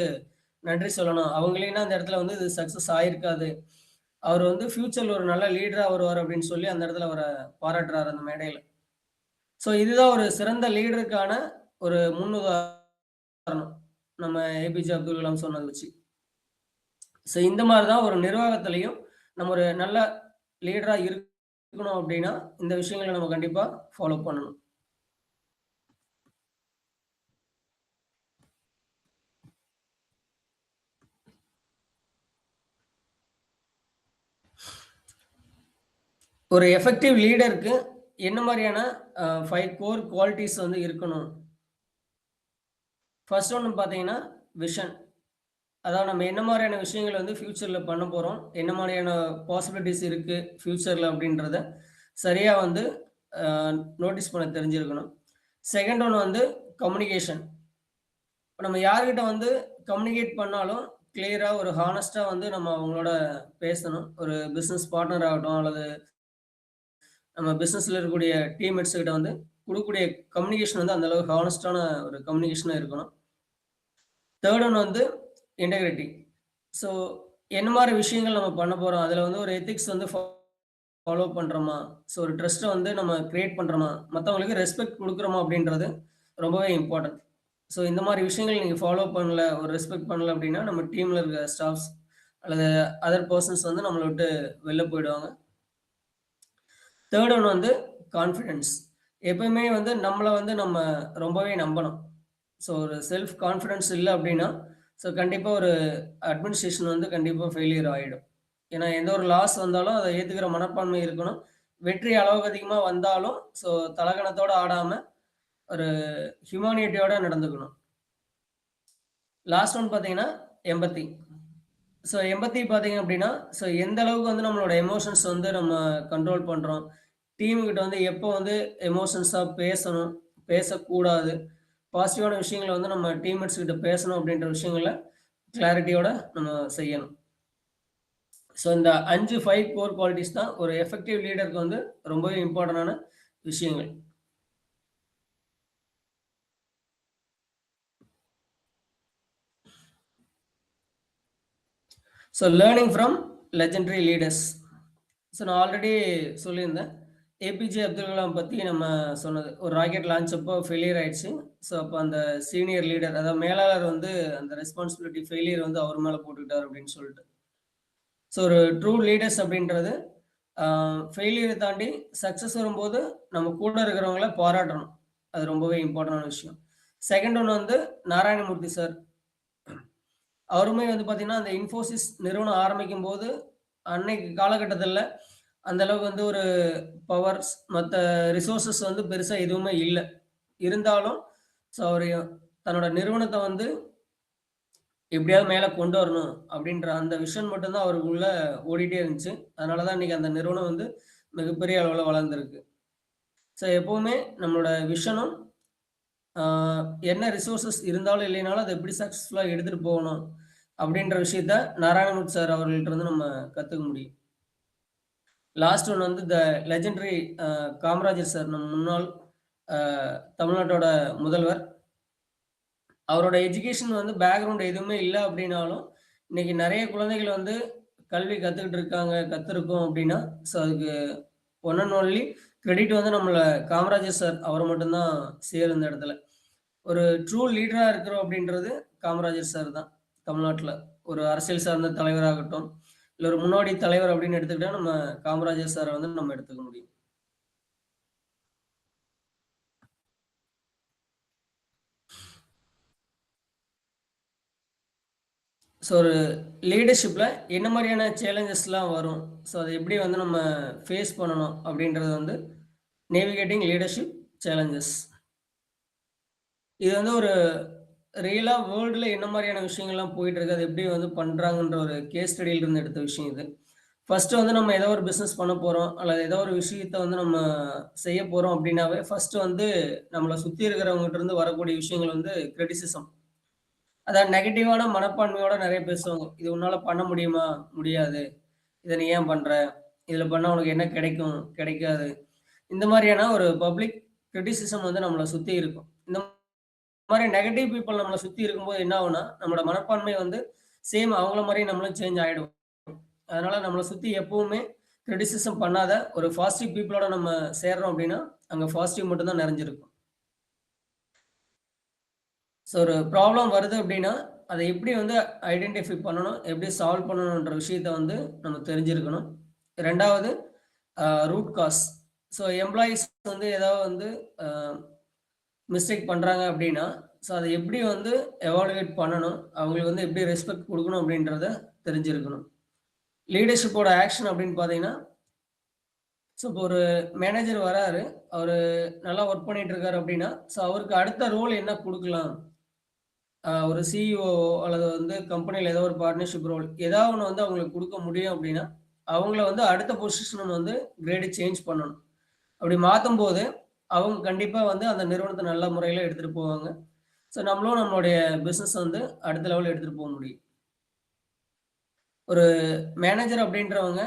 Speaker 2: நன்றி சொல்லணும். அவங்க இல்லைன்னா அந்த இடத்துல வந்து இது சக்சஸ் ஆயிருக்காது. அவர் வந்து ஃபியூச்சர்ல ஒரு நல்ல லீடரா வருவார் அப்படின்னு சொல்லி அந்த இடத்துல அவர பாராட்டுறாரு அந்த மேடையில. ஸோ இதுதான் ஒரு சிறந்த லீடருக்கான ஒரு முன்னுதாரணம். நம்ம ஏபிஜே அப்துல் கலாம் சொன்னத வச்சு. ஸோ இந்த மாரி தான் ஒரு நிர்வாகத்திலயும் நம்ம ஒரு நல்ல லீடரா இருக்கணும் அப்படின்னா, இந்த விஷயங்கள நம்ம கண்டிப்பா ஃபாலோ பண்ணணும். ஒரு எஃபெக்டிவ் லீடருக்கு என்ன மாரியான 5 கோர் குவாலிட்டீஸ் வந்து இருக்கணும்? ஃபர்ஸ்ட் ஒன்னு பார்த்தீங்கன்னா, விஷன். அதாவது நம்ம என்ன மாரியான விஷயங்கள வந்து ஃபியூச்சர்ல பண்ண போறோம்? என்ன மாரியான பாசிபிலிட்டீஸ் இருக்கு ஃபியூச்சர்ல அப்படின்றத சரியா வந்து அ நோட்டீஸ் பண்ண தெரிஞ்சிருக்கணும். செகண்ட் ஒன் வந்து கம்யூனிகேஷன். இப்ப நம்ம யார்கிட்ட வந்து கம்யூனிகேட் பண்ணாலும், கிளியரா ஒரு ஹானஸ்ட்டா வந்து நம்ம அவங்களோட பேசணும். ஒரு பிசினஸ் பார்ட்னர் ஆகட்டும், அல்லது நம்ம பிசினஸ்ல இருக்கக்கூடிய டீம்மேட்ஸ் கிட்ட வந்து குடுக்கக்கூடிய கம்யூனிகேஷன் வந்து அந்த அளவுக்கு ஹானஸ்ட்டான ஒரு கம்யூனிகேஷனா இருக்கணும். தேர்ட் ஒன் வந்து இன்டெகிரிட்டி. ஸோ என்ன மாரி விஷயங்கள் நம்ம பண்ண போறோம்? அதுல வந்து ஒரு எத்திக்ஸ் வந்து ஃபாலோ பண்றோமா? ஸோ ஒரு ட்ரஸ்ட்ட வந்து நம்ம கிரியேட் பண்றோமா? மத்தவங்களுக்கு ரெஸ்பெக்ட் குடுக்குறோமா? அப்படின்றது ரொம்பவே இம்பார்ட்டன்ட். ஸோ இந்த மாரி விஷயங்கள் நீங்க ஃபாலோ பண்ணல, ஒரு ரெஸ்பெக்ட் பண்ணல அப்படின்னா, நம்ம டீம்ல இருக்க ஸ்டாஃப்ஸ் அல்லது அதர் பெர்சன்ஸ் வந்து நம்மள விட்டு வெளில போயிடுவாங்க. தேர்ட் ஒன் வந்து கான்ஃபிடன்ஸ். எப்பவுமே வந்து நம்மள வந்து நம்ம ரொம்பவே நம்பணும். ஸோ ஒரு செல்ஃப் கான்ஃபிடன்ஸ் இல்ல அப்படின்னா, ஸோ கண்டிப்பா ஒரு அட்மினிஸ்ட்ரேஷன் வந்து கண்டிப்பா ஃபெயிலியர் ஆயிடும். ஏன்னா எந்த ஒரு லாஸ் வந்தாலும் அத ஏத்துக்கிற மனப்பான்மை இருக்கணும். வெற்றி அளவுக்கு அதிகமா வந்தாலும், ஸோ தலகணத்தோட ஆடாம ஒரு ஹியூமானிட்டியோட நடந்துக்கணும். லாஸ்ட் ஒன் பார்த்தீங்கன்னா, எம்பத்தி. ஸோ எம்பத்தி பார்த்தீங்க அப்படின்னா, ஸோ எந்த அளவுக்கு வந்து நம்மளோட எமோஷன்ஸ் வந்து நம்ம கண்ட்ரோல் பண்றோம். டீம் கிட்ட வந்து எப்போ வந்து எமோஷன்ஸா பேசணும், பேசக்கூடாது. பாசிட்டிவான விஷயங்கள வந்து நம்ம டீம்மேட்ஸ் கிட்ட பேசணும் அப்படின்ற விஷயங்கள கிளாரிட்டியோட நம்ம செய்யணும். ஸோ இந்த 5 கோர் குவாலிட்டீஸ் தான் ஒரு எஃபெக்டிவ் லீடருக்கு வந்து ரொம்பவே இம்பார்ட்டன்டான விஷயங்கள். So learning from legendary leaders. So நான் ஆல்ரெடி சொல்லியிருந்தேன். ஏபிஜே அப்துல் கலாம் பத்தி நம்ம சொன்னது. ஒரு ராக்கெட் லான்ச் அப்போ ஃபெயிலியர் ஆயிடுச்சு. ஸோ அப்போ அந்த சீனியர் லீடர் அதாவது மேலாளர் வந்து அந்த ரெஸ்பான்சிபிலிட்டி ஃபெயிலியர் வந்து அவர் மேல போட்டுக்கிட்டாரு அப்படின்னு சொல்லிட்டு. ஸோ ஒரு ட்ரூ லீடர்ஸ் அப்படின்றது ஃபெயிலியர தாண்டி சக்சஸ் வரும்போது நம்ம கூட இருக்கிறவங்கள பாராட்டணும். அது ரொம்பவே இம்பார்ட்டன்டான விஷயம். செகண்ட் ஒன் வந்து நாராயணமூர்த்தி சார். அவருமே வந்து பார்த்தீங்கன்னா, அந்த இன்ஃபோசிஸ் நிறுவனம் ஆரம்பிக்கும்போது, அன்னைக்கு காலகட்டத்தில அந்த அளவுக்கு வந்து ஒரு பவர்ஸ் மத்த ரிசோர்ஸஸ் வந்து பெருசா எதுவுமே இல்ல. இருந்தாலும் அவரு தன்னோட நிறுவனத்த வந்து எப்படியாவது மேல கொண்டு வரணும் அப்படின்ற அந்த விஷன் மட்டும் தான் அவருக்குள்ள ஓடிட்டே இருந்துச்சு. அதனால தான் இன்னைக்கு அந்த நிறுவனம் வந்து மிகப்பெரிய அளவுல வளர்ந்திருக்கு. எப்பவுமே நம்மளோட விஷனும் ஆ என்ன ரிசோர்ஸஸ் இருந்தாலும் இல்லைனாலும் அத எப்படி சக்சஸ்ஃபுல்லா எடுத்துட்டு போகணும் அப்படின்ற விஷயத்த நாராயணமூர்த்தி சார் அவர்கள்ட்ட இருந்து நம்ம கத்துக்க முடியும். லாஸ்ட் ஒன் வந்து லெஜெண்டரி காமராஜர் சார் நம் முன்னாள் அ தமிழ்நாட்டோட முதல்வர். அவரோட எஜுகேஷன் வந்து பேக்கிரவுண்ட் எதுவுமே இல்ல அப்படின்னாலும், இன்னைக்கு நெறைய குழந்தைகள் வந்து கல்வி கத்துக்கிட்டு இருக்காங்க, கத்திருக்கோம் அப்படின்னா, அதுக்கு ஒன் அண்ட் ஒன்லி கிரெடிட் வந்து நம்மள காமராஜர் சார் அவர மட்டும் தான் சேரும் இந்த இடத்துல. ஒரு ட்ரூ லீடரா இருக்கிறோம் அப்படின்றது காமராஜர் சார் தான் தமிழ்நாட்டுல. ஒரு அரசியல் சார்ந்த தலைவராகட்டும், இல்ல ஒரு முன்னோடி தலைவர் அப்படின்னு எடுத்துக்கிட்டா நம்ம காமராஜர் சார வந்து நம்ம எடுத்துக்க முடியும். ஒரு லீடர்ஷிப்ல என்ன மாரியான சேலஞ்சஸ்லாம் வரும்? அத எப்படி வந்து நம்ம ஃபேஸ் பண்ணணும் அப்படின்றது வந்து நேவிகேட்டிங் லீடர்ஷிப் சேலஞ்சஸ். இது வந்து ஒரு ரியலா வேர்ல்டுல என்ன மாரியான விஷயங்கள்லாம் போயிட்டு இருக்கு, அது எப்படி வந்து பண்றாங்கன்ற ஒரு கேஸ் ஸ்டடியில இருந்து எடுத்த விஷயம் இது. ஃபர்ஸ்ட் வந்து நம்ம ஏதோ ஒரு பிசினஸ் பண்ண போறோம், அல்லது ஏதோ ஒரு விஷயத்த வந்து நம்ம செய்ய போறோம் அப்படின்னாவே, ஃபர்ஸ்ட் வந்து நம்மள சுத்தி இருக்கிறவங்ககிட்ட இருந்து வரக்கூடிய விஷயங்கள் வந்து கிரிட்டிசிசம். அதான் நெகட்டிவான மனப்பான்மையோட நெறைய பேசுவாங்க. "இது உன்னால பண்ண முடியுமா? முடியாது. இத நீ ஏன் பண்ற? இதுல பண்ணா உனக்கு என்ன கிடைக்கும்? கிடைக்காது." இந்த மாரியான ஒரு பப்ளிக் கிரிட்டிசிசம் வந்து நம்மள சுத்தி இருக்கும். இந்த மாரி நெகட்டிவ் பீப்பிள் நம்மள சுத்தி இருக்கும்போது என்ன ஆகும்னா, நம்மளோட மனப்பான்மை வந்து சேம் அவங்கள மாரியே நம்மளும் சேஞ்ச் ஆயிடுவோம். அதனால நம்மள சுத்தி எப்பவுமே கிரிட்டிசிசம் பண்ணாத ஒரு பாசிட்டிவ் பீப்பிளோட நம்ம சேர்றோம் அப்டின்னா, அங்க பாசிட்டிவ் மட்டும் தான் நிறைஞ்சிருக்கும். ஒரு ப்ராப்ளம் வருது அப்டின்னா, அத எப்படி வந்து ஐடென்டிஃபை பண்ணணும், எப்படி சால்வ் பண்ணணும்ன்ற விஷயத்த வந்து நம்ம தெரிஞ்சிருக்கணும். 2வது ரூட் காஸ். எம்ப்ளாயீஸ் வந்து ஏதாவது வந்து அ மிஸ்டேக் பண்றாங்க அப்டின்னா, அத எப்படி வந்து எவாலுவேட் பண்ணணும், அவங்களுக்கு வந்து எப்படி ரெஸ்பெக்ட் குடுக்கணும் அப்டின்றத தெரிஞ்சிருக்கணும். லீடர்ஷிப்போட ஆக்ஷன் அப்டின்னு பார்த்தீங்கன்னா, இப்போ ஒரு மேனேஜர் வராரு. அவரு நல்லா ஒர்க் பண்ணிட்டு இருக்காரு அப்டின்னா, அவருக்கு அடுத்த ரோல் என்ன குடுக்கலாம்? ஒரு சிஇஓ அல்லது வந்து கம்பெனில ஏதோ ஒரு பார்ட்னர்ஷிப் ரோல் ஏதாவது ஒண்ணு வந்து அவங்களுக்கு குடுக்க முடியும் அப்டின்னா, அவங்கள வந்து அடுத்த பொசிஷன் வந்து கிரேடு சேஞ்ச் பண்ணணும். அப்படி மாத்தும்போது, அவங்க கண்டிப்பா வந்து அந்த நிறுவனத்த நல்ல முறையில எடுத்துட்டு போவாங்க. நம்மளும் நம்மளுடைய பிசினஸ் வந்து அடுத்த லெவல் எடுத்துட்டு போ முடியும். ஒரு மேனேஜர் அப்படின்றவங்க,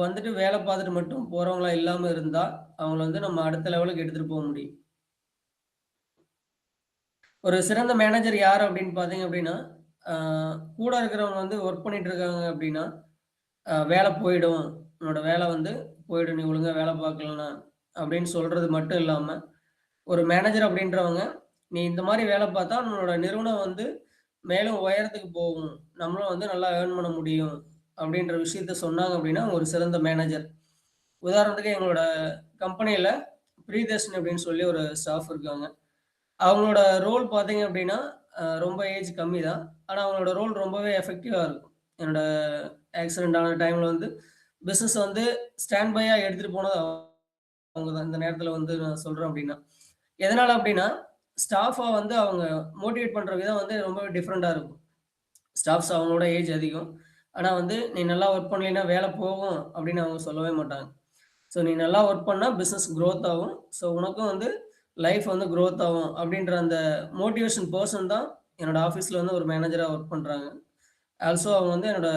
Speaker 2: வந்துட்டு வேலை பார்த்துட்டு மட்டும் போறவங்களா இல்லாம இருந்தா, அவங்கள வந்து நம்ம அடுத்த லெவலுக்கு எடுத்துட்டு போ முடியும். ஒரு சிறந்த மேனேஜர் யாரு அப்படின்னு பார்த்தீங்க அப்படின்னா, அ கூட இருக்கிறவங்க வந்து ஒர்க் பண்ணிட்டு இருக்காங்க அப்படின்னா, வேலை போயிடும். உன்னோட வேலை வந்து போயிடும். நீ ஒழுங்கா வேலை பார்க்கலன்னா, அப்படின்னு சொல்றது மட்டும் இல்லாம, ஒரு மேனேஜர் அப்படின்றவங்க, நீ இந்த மாரி வேலை பார்த்தா நம்மளோட நிறுவனம் வந்து மேலும் உயரத்துக்கு போகும். நம்மளும் வந்து நல்லா ஏர்ன் பண்ண முடியும். அப்படின்ற விஷயத்த சொன்னாங்க அப்படின்னா, ஒரு சிறந்த மேனேஜர். உதாரணத்துக்கு எங்களோட கம்பெனியில பிரியதர்ஷினி அப்படின்னு சொல்லி ஒரு ஸ்டாஃப் இருக்காங்க. அவங்களோட ரோல் பார்த்தீங்க அப்படின்னா, ரொம்ப ஏஜ் கம்மி தான். ஆனா அவங்களோட ரோல் ரொம்பவே எஃபெக்டிவா இருக்கும். என்னோட ஆக்சிடென்ட் ஆன டைம்ல வந்து பிசினஸ் வந்து ஸ்டாண்ட் பையா எடுத்துட்டு போனது அவங்க தான். இந்த நேரத்தில வந்து நான் சொல்றேன் அப்படின்னா. எதனால அப்படின்னா, ஸ்டாஃப வந்து அவங்க மோட்டிவேட் பண்ற விதம் வந்து ரொம்பவே டிஃபரெண்ட்டா இருக்கும். ஸ்டாஃப்ஸ் அவங்களோட ஏஜ் அதிகம். ஆனா வந்து, "நீ நல்லா ஒர்க் பண்ணலைன்னா வேலை போகும்." அப்படின்னு அவங்க சொல்லவே மாட்டாங்க. நீ நல்லா ஒர்க் பண்ணா பிசினஸ் குரோத் ஆகும். உனக்கும் வந்து லைஃப் வந்து குரோத் ஆகும். அப்படின்ற அந்த மோட்டிவேஷன் பெர்சன் தான் என்னோட ஆஃபீஸ்ல வந்து ஒரு மேனேஜரா ஒர்க் பண்றாங்க. ஆல்சோ அவங்க வந்து என்னோட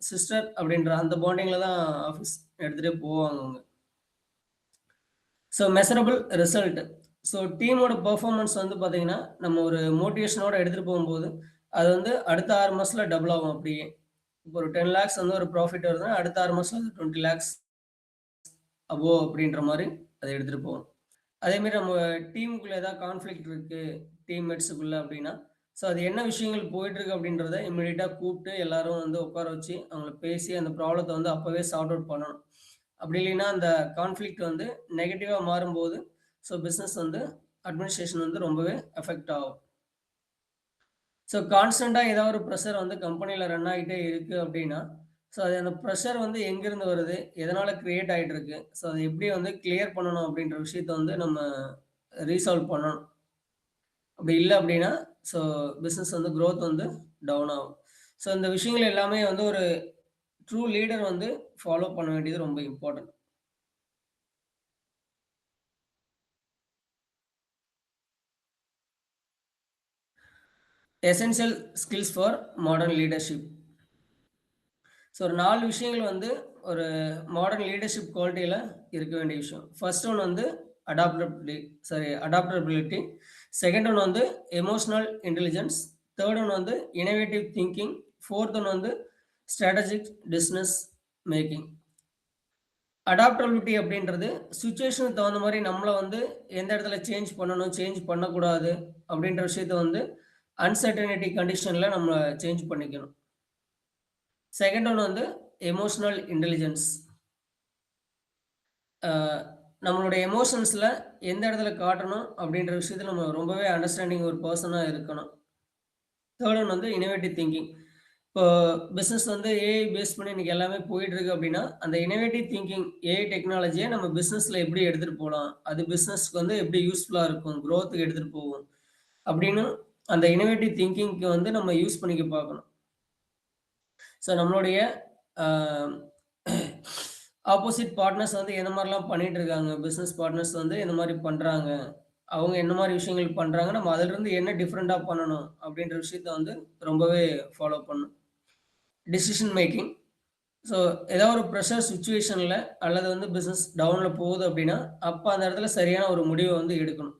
Speaker 2: சிஸ்டர் அப்படின்ற அந்த பாண்டிங்ல தான் ஆஃபீஸ் எடுத்துட்டே போவாங்க அவங்க. Measurable result. டீமோட பெர்ஃபார்மன்ஸ் வந்து பார்த்தீங்கன்னா, நம்ம ஒரு மோட்டிவேஷனோட எடுத்துட்டு போகும்போது, அது வந்து அடுத்த 6 மாசத்துல டபுள் ஆகும் அப்படியே. இப்போ ஒரு 10 லேக்ஸ் வந்து ஒரு ப்ராஃபிட் வருதுன்னா, அடுத்த 6 மாசம் அது 20 லேக்ஸ் அபோவ் அப்படின்ற மாரி அத எடுத்துட்டு போகும். அதேமாரி நம்ம டீமுக்குள்ள ஏதாவது கான்ஃப்ளிக்ட் இருக்கு, டீம்மேட்ஸுக்குள்ள அப்படின்னா, அது என்ன விஷயங்கள் போயிட்டுருக்கு அப்படின்றத இம்மீடியட்டா கூப்ட்டு எல்லாரும் வந்து உட்கார வச்சு, அவங்கள பேசி அந்த ப்ராப்ளத்த வந்து அப்பவே சார்ட் அவுட் பண்ணணும். அப்படி இல்லைன்னா, அந்த கான்ஃப்ளிக்ட் வந்து நெகட்டிவா மாறும்போது, பிசினஸ் வந்து அட்மினிஸ்ட்ரேஷன் வந்து ரொம்பவே அஃபெக்ட் ஆகும். கான்ஸ்டன்ட்டா ஏதாவது ஒரு பிரஷர் வந்து கம்பெனில ரன் ஆகிட்டே இருக்கு அப்படின்னா, ஸோ அது அந்த ப்ரெஷர் வந்து எங்கேருந்து வருது? எதனால கிரியேட் ஆயிட்டு இருக்கு? ஸோ அத எப்படி வந்து கிளியர் பண்ணணும் அப்படின்ற விஷயத்த வந்து நம்ம ரீசால்வ் பண்ணணும். அப்படி இல்ல அப்படின்னா, ஸோ பிசினஸ் வந்து குரோத் வந்து டவுன் ஆகும். ஸோ இந்த விஷயங்கள் எல்லாமே வந்து ஒரு ட்ரூ லீடர் வந்து ஃபாலோ பண்ண வேண்டியது ரொம்ப important. Essential skills for modern leadership. So ஒரு 4 விஷயங்கள் வந்து ஒரு மாடர்ன் லீடர்ஷிப் குவாலிட்டியில இருக்க வேண்டிய விஷயம். ஃபர்ஸ்ட் ஒன் வந்து அடாப்டபிலிட்டி. செகண்ட் ஒன் வந்து எமோஷனல் இன்டெலிஜென்ஸ். தேர்ட் ஒன் வந்து இன்னோவேட்டிவ் திங்கிங். ஃபோர்த் ஒன் வந்து ஸ்ட்ராட்டஜிக் டிசிஷன் மேக்கிங். அடாப்டபிலிட்டி அப்படின்றது சிச்சுவேஷனுக்கு தகுந்த மாதிரி நம்மள வந்து எந்த இடத்துல சேஞ்ச் பண்ணணும், சேஞ்ச் பண்ணக்கூடாது அப்படின்ற விஷயத்த வந்து அன்சர்டனிட்டி கண்டிஷன்ல நம்ம சேஞ்ச் பண்ணிக்கணும். செகண்ட் ஒன் வந்து எமோஷனல் இன்டெலிஜென்ஸ். நம்மளுடைய எமோஷன்ஸ்ல எந்த இடத்துல காட்டணும் அப்படின்ற விஷயத்துல நம்ம ரொம்பவே அண்டர்ஸ்டாண்டிங் ஒரு பர்சனா இருக்கணும். தேர்ட் ஒன் வந்து இன்னோவேட்டிவ் திங்கிங். இப்போ பிசினஸ் வந்து ஏஐ பேஸ் பண்ணி இன்னைக்கு எல்லாமே போயிட்டு இருக்கு அப்படின்னா, அந்த இன்னோவேட்டிவ் திங்கிங் ஏஐ டெக்னாலஜிய நம்ம பிசினஸ்ல எப்படி எடுத்துட்டு போலாம்? அது பிசினஸ்க்கு வந்து எப்படி யூஸ்ஃபுல்லா இருக்கும்? குரோத்துக்கு எடுத்துட்டு போகும். அப்படின்னு அந்த இன்னோவேட்டிவ் திங்கிங்க்கு வந்து நம்ம யூஸ் பண்ணிக்க பார்க்கணும். ஸோ நம்மளுடைய அ ஆப்போசிட் பார்ட்னர்ஸ் வந்து எந்த மாரிலாம் பண்ணிட்டு இருக்காங்க? பிசினஸ் பார்ட்னர்ஸ் வந்து எந்த மாரி பண்றாங்க? அவங்க என்ன மாரி விஷயங்கள் பண்றாங்க? நம்ம அதிலிருந்து என்ன டிஃபரெண்ட்டா பண்ணணும்? அப்படின்ற விஷயத்த வந்து ரொம்பவே ஃபாலோ பண்ணணும். Decision making. ஸோ ஏதாவது ஒரு பிரஷர் சிச்சுவேஷன்ல அல்லது வந்து பிசினஸ் டவுன்ல போகுது அப்படின்னா, அப்ப அந்த இடத்துல சரியான ஒரு முடிவ வந்து எடுக்கணும்.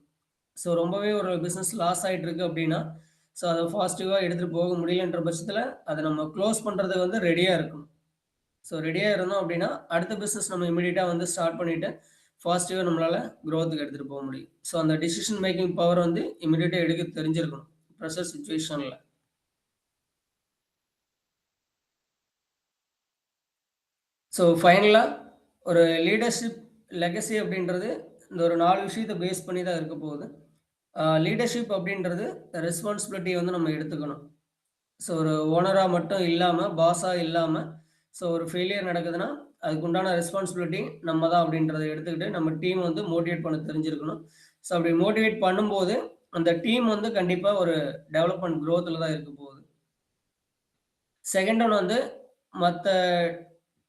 Speaker 2: ஸோ ரொம்பவே ஒரு பிசினஸ் லாஸ் ஆயிட்டு இருக்கு அப்படின்னா, ஸோ அத பாசிட்டிவா எடுத்துட்டு போக முடியலன்ற பட்சத்தில, அத நம்ம குளோஸ் பண்றதுக்கு வந்து ரெடியா இருக்கணும். ஸோ ரெடியா இருந்தோம் அப்படின்னா, அடுத்த பிசினஸ் நம்ம இம்மீடியட்டா வந்து ஸ்டார்ட் பண்ணிட்டு, பாசிட்டிவா நம்மளால குரோத்துக்கு எடுத்துட்டு போக முடியும். ஸோ அந்த டிசிஷன் மேக்கிங் பவர் வந்து இம்மீடியட்டா எடுக்க தெரிஞ்சிருக்கணும். பிரஷர் சிச்சுவேஷன்ல. ஸோ ஃபைனலா ஒரு லீடர்ஷிப் லெகசி அப்படின்றது, இந்த ஒரு 4 விஷயத்த பேஸ் பண்ணி தான் இருக்க போகுது. லீடர்ஷிப் அப்படின்றது ரெஸ்பான்சிபிலிட்டிய வந்து நம்ம எடுத்துக்கணும். ஸோ ஒரு ஓனரா மட்டும் இல்லாம, பாஸா இல்லாம, ஸோ ஒரு ஃபெயிலியர் நடக்குதுன்னா, அதுக்கு உண்டான ரெஸ்பான்சிபிலிட்டி நம்ம தான் அப்படின்றத எடுத்துக்கிட்டு, நம்ம டீம் வந்து மோட்டிவேட் பண்ண தெரிஞ்சிருக்கணும். ஸோ அப்படி மோட்டிவேட் பண்ணும்போது, அந்த டீம் வந்து கண்டிப்பா ஒரு டெவலப்மெண்ட் குரோத்ல தான் இருக்க போகுது. செகண்ட் ஒன் வந்து மத்த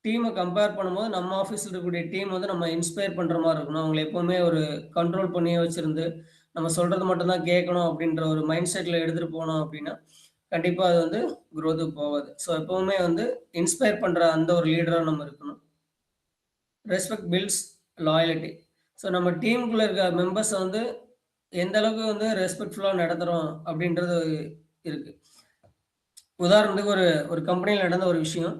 Speaker 2: டீம கம்பேர் பண்ணும்போது, நம்ம ஆஃபீஸ்ல இருக்கக்கூடிய டீம் வந்து நம்ம இன்ஸ்பயர் பண்ற மாரி இருக்கணும். அவங்கள எப்பவுமே ஒரு கண்ட்ரோல் பண்ணியே வச்சிருந்து, நம்ம சொல்றது மட்டும் தான் கேட்கணும் அப்படின்ற ஒரு மைண்ட் செட்ல எடுத்துட்டு போனோம் அப்படின்னா, கண்டிப்பா அது வந்து குரோத்துக்கு போகாது. ஸோ எப்பவுமே வந்து இன்ஸ்பயர் பண்ற அந்த ஒரு லீடரா நம்ம இருக்கணும். Respect builds loyalty. ஸோ நம்ம டீமுக்குள்ள இருக்க மெம்பர்ஸ வந்து எந்த அளவுக்கு வந்து ரெஸ்பெக்ட்ஃபுல்லா நடத்துறோம் அப்படின்றது இருக்கு. உதாரணத்துக்கு ஒரு ஒரு கம்பெனியில நடந்த ஒரு விஷயம்.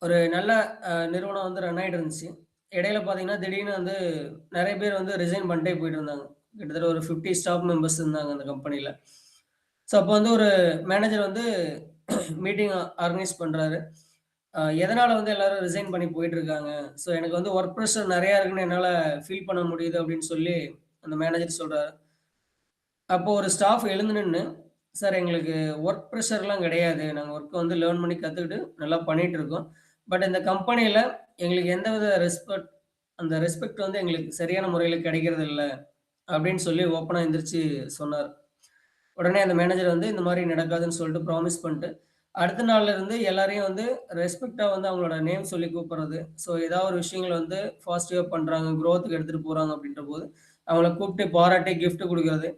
Speaker 2: ஒரு நல்ல நிறுவனம் வந்து ரன் ஆயிட்டு இருந்துச்சு. இடையில பார்த்தீங்கன்னா, திடீர்னு வந்து நெறைய பேர் வந்து ரிசைன் பண்ணிட்டே போயிட்டு இருந்தாங்க. கிட்டத்தட்ட ஒரு 50 ஸ்டாஃப் மெம்பர்ஸ் இருந்தாங்க அந்த கம்பெனில. ஸோ அப்போ வந்து ஒரு மேனேஜர் வந்து மீட்டிங் ஆர்கனைஸ் பண்றாரு. எதனால வந்து எல்லாரும் ரிசைன் பண்ணி போயிட்டு இருக்காங்க? ஸோ எனக்கு வந்து ஒர்க் பிரஷர் நெறையா இருக்குன்னு என்னால ஃபீல் பண்ண முடியுது அப்படின்னு சொல்லி அந்த மேனேஜர் சொல்றாரு. அப்போ ஒரு ஸ்டாஃப் எழுந்து நின்னு, "சார் எங்களுக்கு ஒர்க் பிரஷர்லாம் கிடையாது. நாங்க ஒர்க்க வந்து லேர்ன் பண்ணி கத்துக்கிட்டு நல்லா பண்ணிட்டு இருக்கோம். பட் இந்த கம்பெனியில எங்களுக்கு எந்தவித அந்த ரெஸ்பெக்ட் வந்து எங்களுக்கு சரியான முறையில கிடைக்கிறது இல்ல." அப்படின்னு சொல்லி ஓப்பனா எந்திரிச்சு சொன்னாரு. உடனே அந்த மேனேஜர் வந்து இந்த மாரி நடக்காதுன்னு சொல்லிட்டு ப்ராமிஸ் பண்ணிட்டு, அடுத்த நாள்ல இருந்து எல்லாரையும் வந்து ரெஸ்பெக்ட்டா வந்து அவங்களோட நேம் சொல்லி கூப்பிடுறது. ஸோ ஏதாவது ஒரு விஷயங்கள வந்து பாசிட்டிவா பண்றாங்க, குரோத்துக்கு எடுத்துட்டு போறாங்க அப்படின்றபோது, அவங்கள கூப்பிட்டு பாராட்டி கிஃப்ட் குடுக்குறது.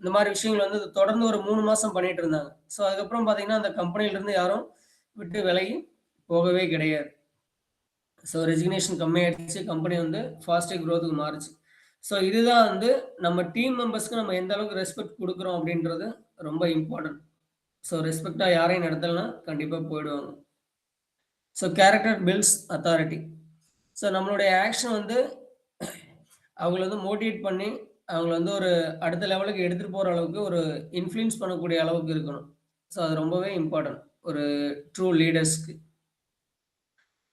Speaker 2: இந்த மாரி விஷயங்கள் வந்து தொடர்ந்து ஒரு 3 மாசம் பண்ணிட்டு இருந்தாங்க. ஸோ அதுக்கப்புறம் பார்த்தீங்கன்னா, அந்த கம்பெனியிலருந்து யாரும் விட்டு விலகி போகவே கிடையாது. ஸோ ரெசிக்னேஷன் கம்மியாயிடுச்சு. கம்பெனி வந்து ஃபாஸ்ட்டா குரோத்துக்கு மாறுச்சு. ஸோ இதுதான் வந்து நம்ம டீம் மெம்பர்ஸ்க்கு நம்ம எந்த அளவுக்கு ரெஸ்பெக்ட் குடுக்குறோம் அப்படின்றது ரொம்ப இம்பார்ட்டன்ட். ஸோ ரெஸ்பெக்ட்டா யாரையும் நடத்தலனா கண்டிப்பா போயிடுவாங்க. So character builds authority. So நம்மளுடைய ஆக்ஷன் வந்து அவங்கள வந்து மோட்டிவேட் பண்ணி, அவங்கள வந்து ஒரு அடுத்த லெவலுக்கு எடுத்துட்டு போற அளவுக்கு ஒரு இன்ஃப்ளூயன்ஸ் பண்ணக்கூடிய அளவுக்கு இருக்கணும். ஸோ அது ரொம்பவே இம்பார்ட்டன்ட். ஒரு ட்ரூ லீடர்ஸ்க்கு.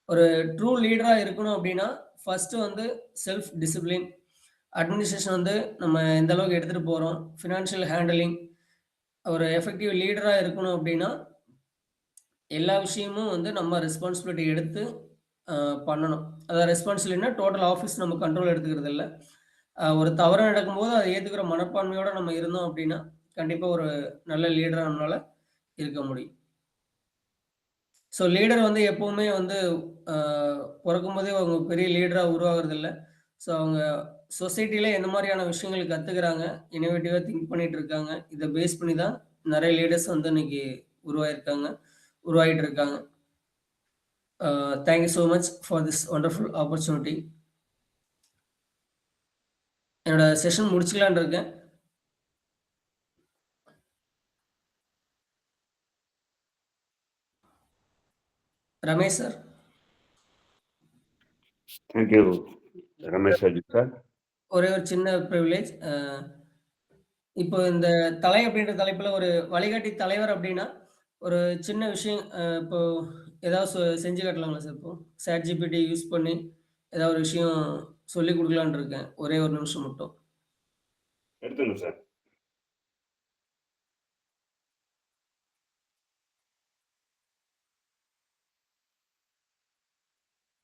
Speaker 2: ஒரு ட்ரூ லீடரா இருக்கணும் அப்டின்னா, ஃபர்ஸ்ட்டு வந்து செல்ஃப் டிசிப்ளின். அட்மினிஸ்ட்ரேஷன் வந்து நம்ம எந்த அளவுக்கு எடுத்துட்டு போறோம். Financial handling. ஒரு எஃபெக்டிவ் லீடரா இருக்கணும் அப்டின்னா, எல்லா விஷயமும் வந்து நம்ம ரெஸ்பான்சிபிலிட்டி எடுத்து பண்ணணும். அதாவது ரெஸ்பான்சிபிலிட்டினா டோட்டல் ஆஃபீஸ் நம்ம கண்ட்ரோல் எடுத்துக்கிறது இல்ல. ஒரு தவறு நடக்கும்போது அத ஏத்துக்கிற மனப்பான்மையோட நம்ம இருந்தோம் அப்டின்னா, கண்டிப்பா ஒரு நல்ல லீடரா நம்மளால இருக்க முடியும். ஸோ லீடர் வந்து எப்பவுமே வந்து அ பொறக்கும்போதே அவங்க பெரிய லீடரா உருவாகுறதில்ல. ஸோ அவங்க சொசைட்டில எந்த மாரியான விஷயங்கள் கத்துக்கிறாங்க, இன்னோவேட்டிவா திங்க் பண்ணிட்டு இருக்காங்க. இத பேஸ் பண்ணி தான் நெறைய லீடர்ஸ் வந்து இன்னைக்கு உருவாகியிருக்காங்க, உருவாகிட்டு இருக்காங்க. Thank you so much for this wonderful opportunity. என்னோட செஷன் முடிச்சுக்கலான்னு இருக்கேன். Ramesh sir.
Speaker 1: Thank you, Ramesh Ajit sir.
Speaker 2: ஒரே ஒரு சின்ன பிரிவிலேஜ். இப்போ இந்த தலை அப்படின்ற தலைப்புல ஒரு வழிகாட்டி தலைவர் அப்படின்னா, ஒரு சின்ன விஷயம் இப்போ ஏதாவது செஞ்சு காட்டலாங்களா சார் இப்போ? ChatGPT யூஸ் பண்ணி ஏதாவது ஒரு விஷயம் சொல்லிக் குடுக்கலான்னு இருக்கேன். ஒரே ஒரு நிமிஷம் மட்டும்.
Speaker 1: எடுத்துங்க sir.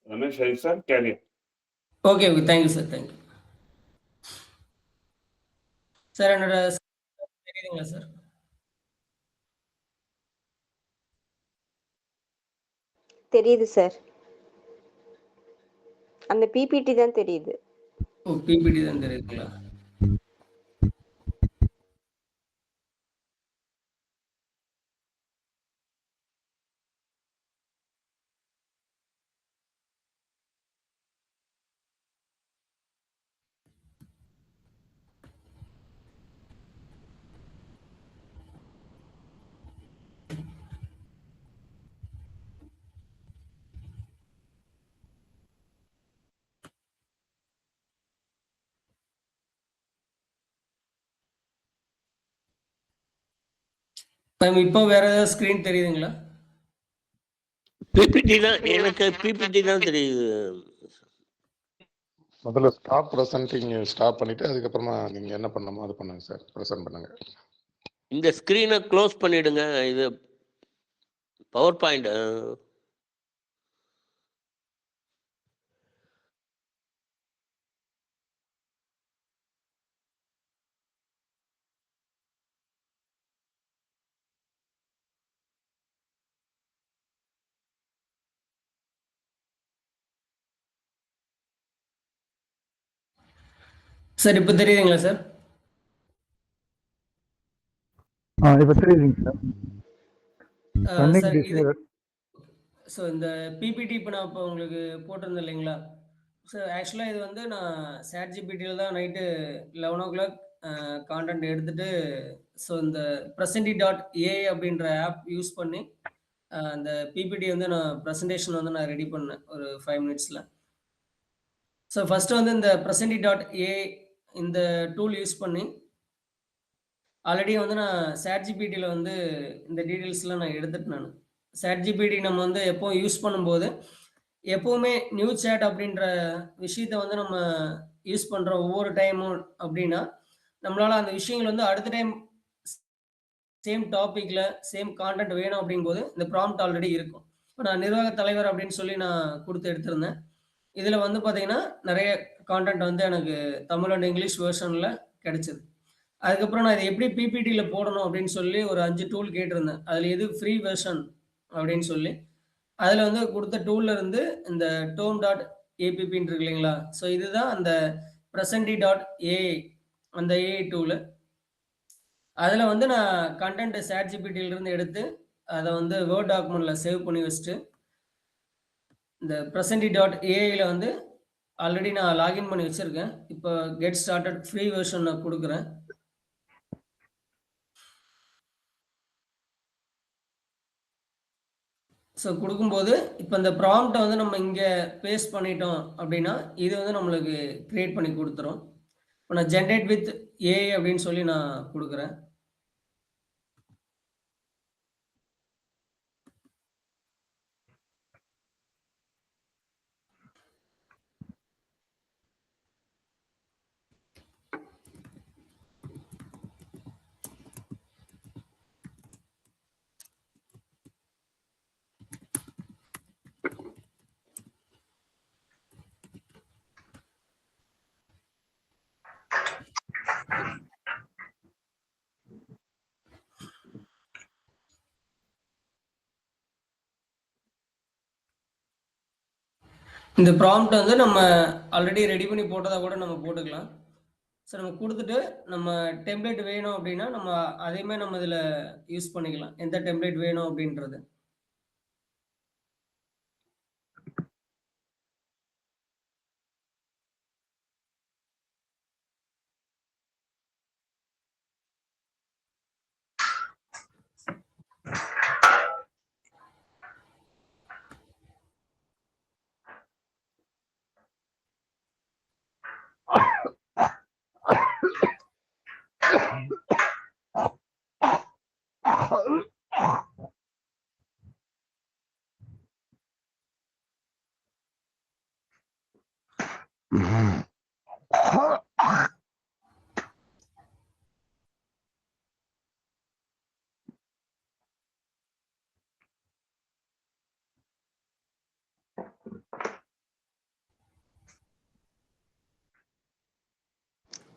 Speaker 1: Ramesh Ajit sir, can you?
Speaker 2: Okay, okay. Thank you sir. Thank you. Sir என்னோட தெரியுதுங்களா சார்?
Speaker 4: தெரியுது சார். அந்த பிபிடி தான் தெரியுது.
Speaker 2: ஓ, பிபிடி தான் தெரியுதுங்களா? மேம் இப்போ வேற ஏதாவது ஸ்க்ரீன் தெரியுதுங்களா?
Speaker 5: பிபிடி தான் எனக்கு பிபிடி தான் தெரியுது.
Speaker 6: முதல்ல ஸ்டாப் ப்ரெசென்டிங் ஸ்டாப் பண்ணிட்டு அதுக்கப்புறமா நீங்க என்ன பண்ணணுமோ அது பண்ணுங்க சார். ப்ரெசென்ட் பண்ணுங்க.
Speaker 5: இந்த ஸ்கிரீனை க்ளோஸ் பண்ணிடுங்க. இது பவர் பாயிண்ட்.
Speaker 2: சார் இப்போ தெரியுதுங்களா சார்?
Speaker 3: இப்ப தெரியுதுங்க சார். ரன்னிங்
Speaker 2: சார் இது
Speaker 3: டிசைர்.
Speaker 2: ஸோ இந்த பிபிடி இப்போ நான் இப்போ உங்களுக்கு போட்டிருந்தேன் இல்லைங்களா? ஸோ ஆக்சுவலாக இது வந்து நான் ChatGPTல தான் நைட்டு 11:00 கான்டென்ட் எடுத்துட்டு, ஸோ இந்த Presenti.ai அப்படின்ற ஆப் யூஸ் பண்ணி அந்த பிபிடி வந்து நான் ப்ரெசன்டேஷன் வந்து நான் ரெடி பண்ணேன் ஒரு 5 மினிட்ஸில். ஸோ ஃபஸ்ட்டு வந்து இந்த Presenti.ai இந்த டூல் யூஸ் பண்ணி ஆல்ரெடி வந்து நான் ChatGPTல வந்து இந்த டீட்டெயில்ஸ்லாம் நான் எடுத்துட்டேன் நானு. ChatGPT நம்ம வந்து எப்பவும் யூஸ் பண்ணும்போது, எப்பவுமே நியூ சேட் அப்படின்ற விஷயத்த வந்து நம்ம யூஸ் பண்ற ஒவ்வொரு டைமும் அப்படின்னா, நம்மளால அந்த விஷயங்கள் வந்து அடுத்த டைம் சேம் டாபிக்ல, சேம் கான்டென்ட் வேணும் அப்படிங்கும்போது, இந்த ப்ராம்ப்ட் ஆல்ரெடி இருக்கும். இப்ப நான் நிர்வாக தலைவர் அப்படின்னு சொல்லி நான் குடுத்து எடுத்திருந்தேன். இதுல வந்து பார்த்தீங்கன்னா, நெறைய கான்டென்ட் வந்து எனக்கு தமிழ் அண்ட் இங்கிலீஷ் வெர்ஷன்ல கிடைச்சது. அதுக்கப்புறம் நான் இத எப்படி பிபிடில போடணும் அப்படின்னு சொல்லி ஒரு 5 டூல் கேட்டிருந்தேன். அதுல எது ஃப்ரீ வெர்ஷன் அப்படின்னு சொல்லி. அதுல வந்து குடுத்த டூல்ல இருந்து இந்த tome.appன்னு இருக்கு இல்லைங்களா? ஸோ இதுதான் அந்த presenti.ai அந்த ஏஐ டூலு. அதுல வந்து நான் கன்டென்ட் ChatGPTல இருந்து எடுத்து, அத வந்து வேர்ட் டாக்குமெண்ட்ல சேவ் பண்ணி வச்சுட்டு, இந்த presenti.aiல வந்து ஆல்ரெடி நான் லாகின் பண்ணி வச்சிருக்கேன். இப்போ கெட் ஸ்டார்டட் ஃப்ரீ வெர்ஷன் நான் குடுக்குறேன். ஸோ குடுக்கும்போது, இப்ப இந்த ப்ராம்ப்ட்ட வந்து நம்ம இங்க பேஸ்ட் பண்ணிட்டோம் அப்டின்னா, இது வந்து நம்மளுக்கு கிரியேட் பண்ணி குடுத்துரும். இப்ப நான் ஜெனரேட் வித் ஏஐ அப்டின்னு சொல்லி நான் குடுக்குறேன். இந்த ப்ராம்ப்ட் வந்து நம்ம ஆல்ரெடி ரெடி பண்ணி போட்டதா கூட நம்ம போட்டுக்கலாம். ஸோ நம்ம குடுத்துட்டு, நம்ம டெம்ப்ளேட் வேணும் அப்படின்னா, நம்ம அதையுமே நம்ம இதில யூஸ் பண்ணிக்கலாம். எந்த டெம்ப்ளேட் வேணும் அப்படின்றது.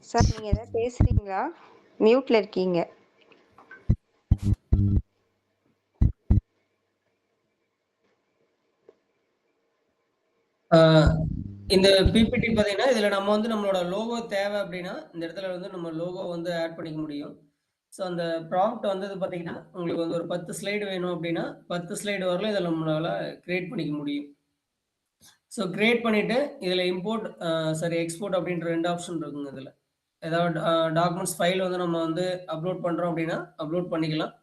Speaker 4: சார் நீங்க ஏதாவது பேசுறீங்களா? மியூட்ல இருக்கீங்க. ஆ இந்த பிபிடி பார்த்தீங்கன்னா, இதில நம்ம வந்து நம்மளோட லோகோ தேவை அப்படின்னா, இந்த இடத்துல வந்து நம்ம லோகோ வந்து ஆட் பண்ணிக்க முடியும். ஸோ அந்த ப்ராம்ப்ட் வந்தது பார்த்தீங்கன்னா, உங்களுக்கு வந்து ஒரு 10 ஸ்லைடு வேணும் அப்படின்னா, 10 ஸ்லைடு வரலும் இதில நம்மளால கிரியேட் பண்ணிக்க முடியும். ஸோ கிரியேட் பண்ணிட்டு, இதில இம்போர்ட் எக்ஸ்போர்ட் அப்படின்ற 2 ஆப்ஷன் இருக்குங்க இதில. ஏதாவது டாக்குமெண்ட்ஸ் ஃபைல் வந்து நம்ம வந்து அப்லோட் பண்றோம் அப்படின்னா, அப்லோட் பண்ணிக்கலாம்.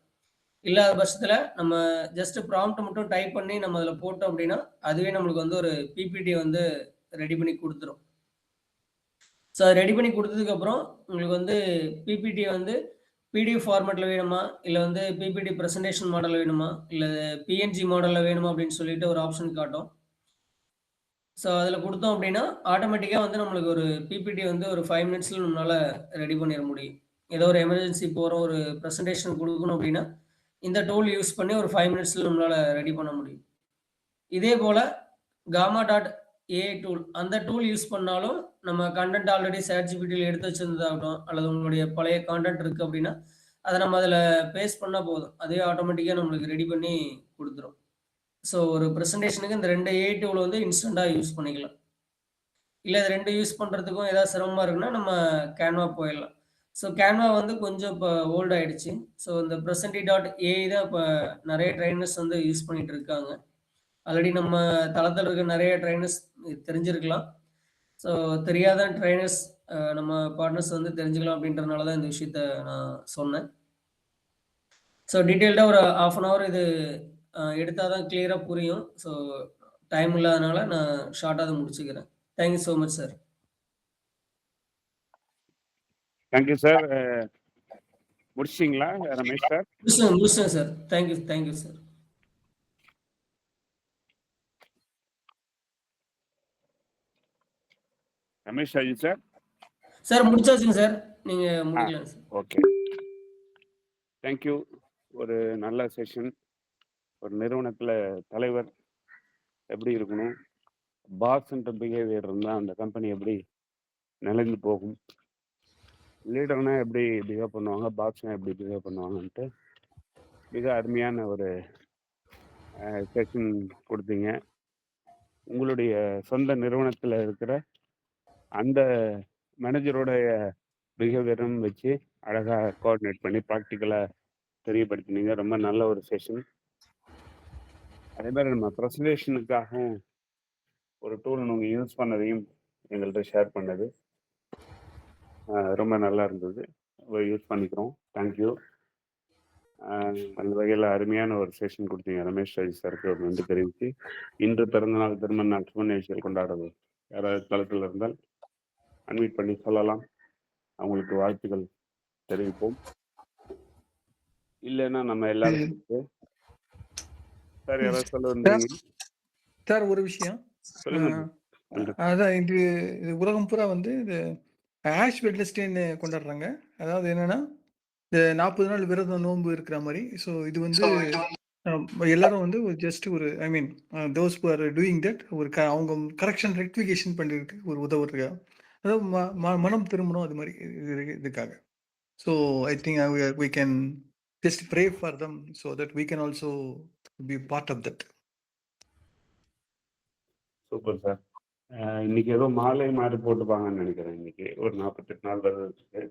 Speaker 4: இல்லாத பட்சத்தில நம்ம ஜஸ்ட் ப்ராம்ப்ட் மட்டும் டைப் பண்ணி நம்ம அதில போட்டோம் அப்படின்னா, அதுவே நம்மளுக்கு வந்து ஒரு பிபிடி வந்து ரெடி பண்ணி குடுத்துரும். ஸோ அத ரெடி பண்ணி குடுத்ததுக்கப்புறம், உங்களுக்கு வந்து பிபிடி வந்து பிடிஎஃப் ஃபார்மேட்ல வேணுமா? இல்ல வந்து பிபிடி பிரசன்டேஷன் மாடல்ல வேணுமா? இல்ல பிஎன்ஜி மாடல்ல வேணுமா? அப்படின்னு சொல்லிட்டு ஒரு ஆப்ஷன் காட்டும். ஸோ அதில குடுத்தோம் அப்படின்னா, ஆட்டோமேட்டிக்கா வந்து நம்மளுக்கு ஒரு பிபிடி வந்து ஒரு 5 மினிட்ஸ்ல நம்மளால ரெடி பண்ணிற முடியும். ஏதோ ஒரு எமர்ஜென்சி போறோம், ஒரு பிரசன்டேஷன் குடுக்கணும் அப்படின்னா, இந்த டூல் யூஸ் பண்ணி ஒரு 5 மினிட்ஸ்ல நம்மளால ரெடி பண்ண முடியும். இதே போல காமா டாட் ஏஐ டூல் அந்த டூல் யூஸ் பண்ணாலும், நம்ம கன்டென்ட் ஆல்ரெடி ChatGPTல எடுத்து வச்சிருந்ததாகட்டும், அல்லது உங்களுடைய பழைய கான்டென்ட் இருக்கு அப்படின்னா, அத நம்ம அதில பேஸ்ட் பண்ணா போதும். அதுவே ஆட்டோமேட்டிக்கா நம்மளுக்கு ரெடி பண்ணி குடுத்துரும். ஸோ ஒரு பிரசன்டேஷனுக்கு இந்த 2 ஏஐ டூல் வந்து இன்ஸ்டன்ட்டா யூஸ் பண்ணிக்கலாம். இல்ல இது 2 யூஸ் பண்றதுக்கும் ஏதாவது சிரமமா இருக்குன்னா, நம்ம கேன்வா போயிடலாம். ஸோ கேன்வா வந்து கொஞ்சம் இப்ப ஓல்ட் ஆயிடுச்சு. ஸோ இந்த பிரசன்டி டாட் ஏஐ தான் இப்ப நெறைய ட்ரெய்னர்ஸ் வந்து யூஸ் பண்ணிட்டு இருக்காங்க. ஆல்ரெடி நம்ம தளத்தில இருக்க நெறைய ட்ரெய்னர்ஸ் தெரிஞ்சிருக்கலாம். ஸோ தெரியாத ட்ரெய்னர்ஸ் நம்ம பார்ட்னர்ஸ் வந்து தெரிஞ்சுக்கலாம் அப்படின்றதுனால தான் இந்த விஷயத்த நான் சொன்னேன். ஸோ டீட்டெயில்டா ஒரு 1/2 அன் ஹவர் இது எடுத்தா தான் கிளியரா புரியும். ஸோ டைம் இல்லாதனால நான் ஷார்ட்டா அத முடிச்சுக்கிறேன். Thank you so much sir.
Speaker 1: Thank you sir. முடிச்சிட்டீங்களா ரமேஷ் சார்?
Speaker 2: முடிச்சிட்டேன் sir. Thank you sir.
Speaker 1: Ramesh Raju sir?
Speaker 2: Sir முடிச்சாச்சுங்க சார். நீங்க முடிக்கலாம் சார்.
Speaker 1: ஓகே. Thank you. ஒரு நல்ல செஷன். ஒரு நிறுவனத்தில தலைவர் எப்படி இருக்கணும்? பாஸ்ன்ற பிஹேவியர் இருந்தா அந்த கம்பெனி எப்படி நிலைந்து போகும்? லீடர்னா எப்படி பிஹேவ் பண்ணுவாங்க? பாஸ்னா எப்படி பிஹேவ் பண்ணுவாங்கன்ட்டு மிக அருமையான ஒரு செஷன் குடுத்தீங்க. உங்களுடைய சொந்த நிறுவனத்தில இருக்கிற அந்த மேனேஜருடைய பிஹேவியரும் வச்சு அழகா கோஆர்டினேட் பண்ணி பிராக்டிகலா தெரியப்படுத்தினீங்க. ரொம்ப நல்ல ஒரு செஷன். அதே மாரி நம்ம பிரசன்டேஷனுக்காகவும் ஒரு டூல் நீங்க யூஸ் பண்ணதையும் எங்கள்ட்ட ஷேர் பண்ணது ரொம்ப நல்லா இருந்தது. யூஸ் பண்ணிக்கிறோம். Thank you. அந்த வகையில அருமையான ஒரு செஷன் குடுத்தீங்க. ரமேஷ் ராஜ் சாருக்கு ஒரு நன்றி தெரிவித்து, இன்று பிறந்தநாள், திருமண நாள், சுப நிகழ்ச்சிகள் கொண்டாடுறது யாராவது தளத்தில இருந்தால் அன்மியூட் பண்ணி சொல்லலாம். அவங்களுக்கு வாழ்த்துக்கள் தெரிவிப்போம். இல்லைன்னா நம்ம எல்லாரும் சேர்ந்து சார் யாராவது சொல்ல விரும்புறீங்க?
Speaker 7: சார் ஒரு விஷயம்.
Speaker 1: சொல்லுங்க.
Speaker 7: அதான் இது உலகம் பூரா வந்து இது ஆஷ் வெட்னஸ்டேன்னு கொண்டாடுறாங்க. அதாவது என்னன்னா, இந்த 40 நாள் விரதம் நோன்பு இருக்கிற மாரி. ஸோ இது வந்து எல்லாரும் வந்து ஜஸ்ட் ஒரு I mean those who are doing that ஒரு அவங்க கரெக்ஷன் ரெக்டிஃபிகேஷன் பண்ணிருக்கு ஒரு உதவுறதுக்காக. அதாவது மனம் திரும்பணும் அது மாரி இதுக்காக. So I think we can just pray for them so that we can also be part of that.
Speaker 1: Super sir. இன்னைக்கு ஏதோ மாலை மாதிரி போட்டுப்பாங்கன்னு நினைக்கிறேன். இன்னைக்கு ஒரு 48 நாள் வருதுக்கு.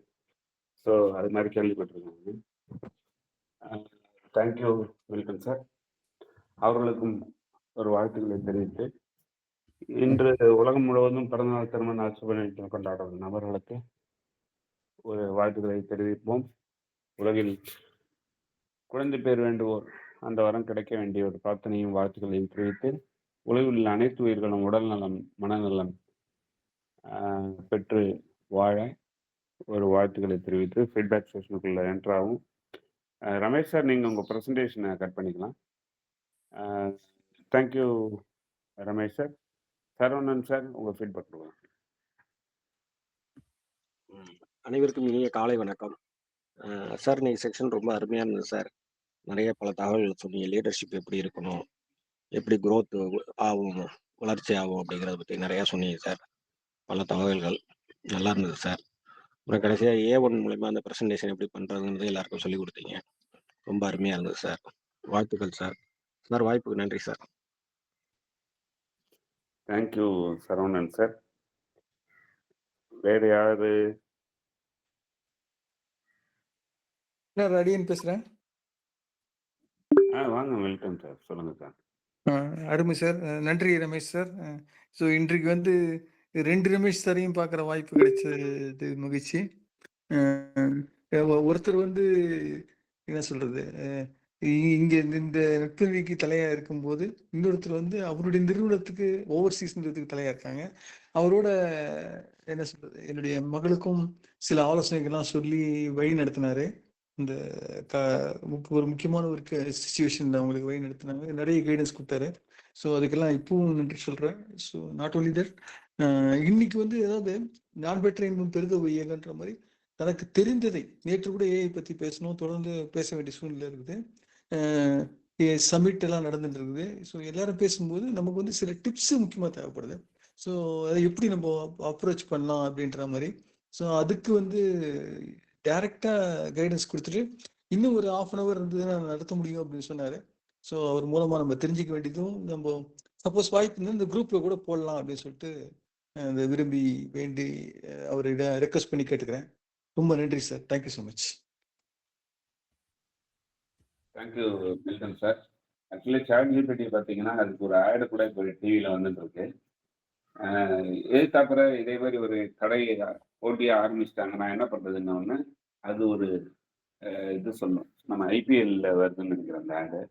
Speaker 1: ஸோ அது மாதிரி கேள்விப்பட்டிருக்காங்க. Thank you welcome sir. அவர்களுக்கும் ஒரு வாழ்த்துக்களை தெரிவித்து, இன்று உலகம் முழுவதும் பிறந்தநாள் திருமண சுபநிகழ்ச்சிகள் கொண்டாடும் நபர்களுக்கு ஒரு வாழ்த்துக்களை தெரிவிப்போம். உலகில் குழந்தை பேர் வேண்டுவோர் அந்த வரம் கிடைக்க வேண்டிய ஒரு பிரார்த்தனையும் வாழ்த்துக்களையும் தெரிவித்து, உலகில் உள்ள அனைத்து உயிர்களும் உடல் நலம் மனநலம் பெற்று வாழ ஒரு வாழ்த்துக்களை தெரிவித்து ஃபீட்பேக் செஷனுக்குள்ள என்ட்ராகும். ரமேஷ் சார், நீங்கள் உங்கள் ப்ரெசன்டேஷனை கட் பண்ணிக்கலாம். Thank you Ramesh sir. Saravanan sir, உங்கள் ஃபீட்பேக் கொடுக்கலாம்.
Speaker 8: அனைவருக்கும் இனிய காலை வணக்கம். சார், இன்னைக்கு செக்ஷன் ரொம்ப அருமையாக இருந்தது சார். நிறைய பல தகவல்கள் சொன்னீங்க. லீடர்ஷிப் எப்படி இருக்கணும், எப்படி growth ஆகும், வளர்ச்சி ஆகும் அப்படிங்கிறத பற்றி நிறையா சொன்னீங்க சார். பல தகவல்கள் நல்லா இருந்தது சார். அப்புறம் கடைசியாக A1 மூலயமா அந்த ப்ரெசன்டேஷன் எப்படி பண்ணுறதுங்கிறது எல்லாருக்கும் சொல்லிக் கொடுத்தீங்க. ரொம்ப அருமையாக இருந்தது சார். வாழ்த்துக்கள் சார். சார், வாய்ப்புக்கு நன்றி சார்.
Speaker 1: Thank you Saravanan sir. வேறு யாரு?
Speaker 7: அடியன் பேசுகிறேன்.
Speaker 1: வாங்க, வெல்கம் சார். சொல்லுங்க சார்.
Speaker 7: அருமை சார். நன்றி ரமேஷ் சார். ஸோ இன்றைக்கு வந்து 2 ரமேஷ் சாரையும் பார்க்குற வாய்ப்பு கிடைச்சது மகிழ்ச்சி. ஒருத்தர் வந்து என்ன சொல்றது, இங்கே இந்த நட்புக்கு தலையாக இருக்கும்போது, இன்னொருத்தர் வந்து அவருடைய நிறுவனத்துக்கு ஓவர்சீஸ் நிறுவனத்துக்கு தலையாக இருக்காங்க. அவரோட என்ன சொல்றது, என்னுடைய மகளுக்கும் சில ஆலோசனைகள்லாம் சொல்லி வழி நடத்தினாரு. இந்த ஒரு முக்கியமான ஒரு சுச்சுவேஷனில் அவங்களுக்கு வழி நடத்தினாங்க. நிறைய கைடன்ஸ் கொடுத்தாரு. ஸோ அதுக்கெல்லாம் இப்பவும் நன்றி சொல்கிறேன். ஸோ நாட் ஓன்லி தட், இன்னைக்கு வந்து ஏதாவது நான் பெற்ற இன்னும் பெருத வையகன்ற மாதிரி தனக்கு தெரிந்ததை, நேற்று கூட ஏஐ பற்றி பேசணும், தொடர்ந்து பேச வேண்டிய சூழ்நிலை இருக்குது. சமிட் எல்லாம் நடந்துட்டு இருக்குது. ஸோ எல்லாரும் பேசும்போது நமக்கு வந்து சில டிப்ஸு முக்கியமாக தேவைப்படுது. ஸோ அதை எப்படி நம்ம அப்ரோச் பண்ணலாம் அப்படின்ற மாதிரி. ஸோ அதுக்கு வந்து டைரெக்டாக கைடன்ஸ் கொடுத்துட்டு இன்னும் ஒரு 1/2 hour இருந்ததுன்னா நடத்த முடியும் அப்படின்னு சொன்னார். ஸோ அவர் மூலமாக நம்ம தெரிஞ்சிக்க வேண்டியதும், நம்ம சப்போஸ் வாய்ப்பு இருந்தால் இந்த குரூப்பில் கூட போடலாம் அப்படின்னு சொல்லிட்டு அந்த விரும்பி வேண்டி அவரிடம் ரெக்வஸ்ட் பண்ணி கேட்டுக்கிறேன். ரொம்ப நன்றி sir. Thank you so much.
Speaker 1: Thank you welcome sir. Actually ChatGPT பார்த்தீங்கன்னா அதுக்கு ஒரு ஆடு கூட இப்போ டிவியில் வந்துட்டு இருக்கு. எதிர்த்தாப்புற இதே மாதிரி ஒரு கடையை போட்டியாக ஆரம்பிச்சிட்டாங்க. நான் என்ன பண்ணுறதுன்னு ஒன்று, அது ஒரு இது சொல்லும். நம்ம ஐபிஎல்ல வருதுன்னு நினைக்கிறேன் அந்த ஆடு.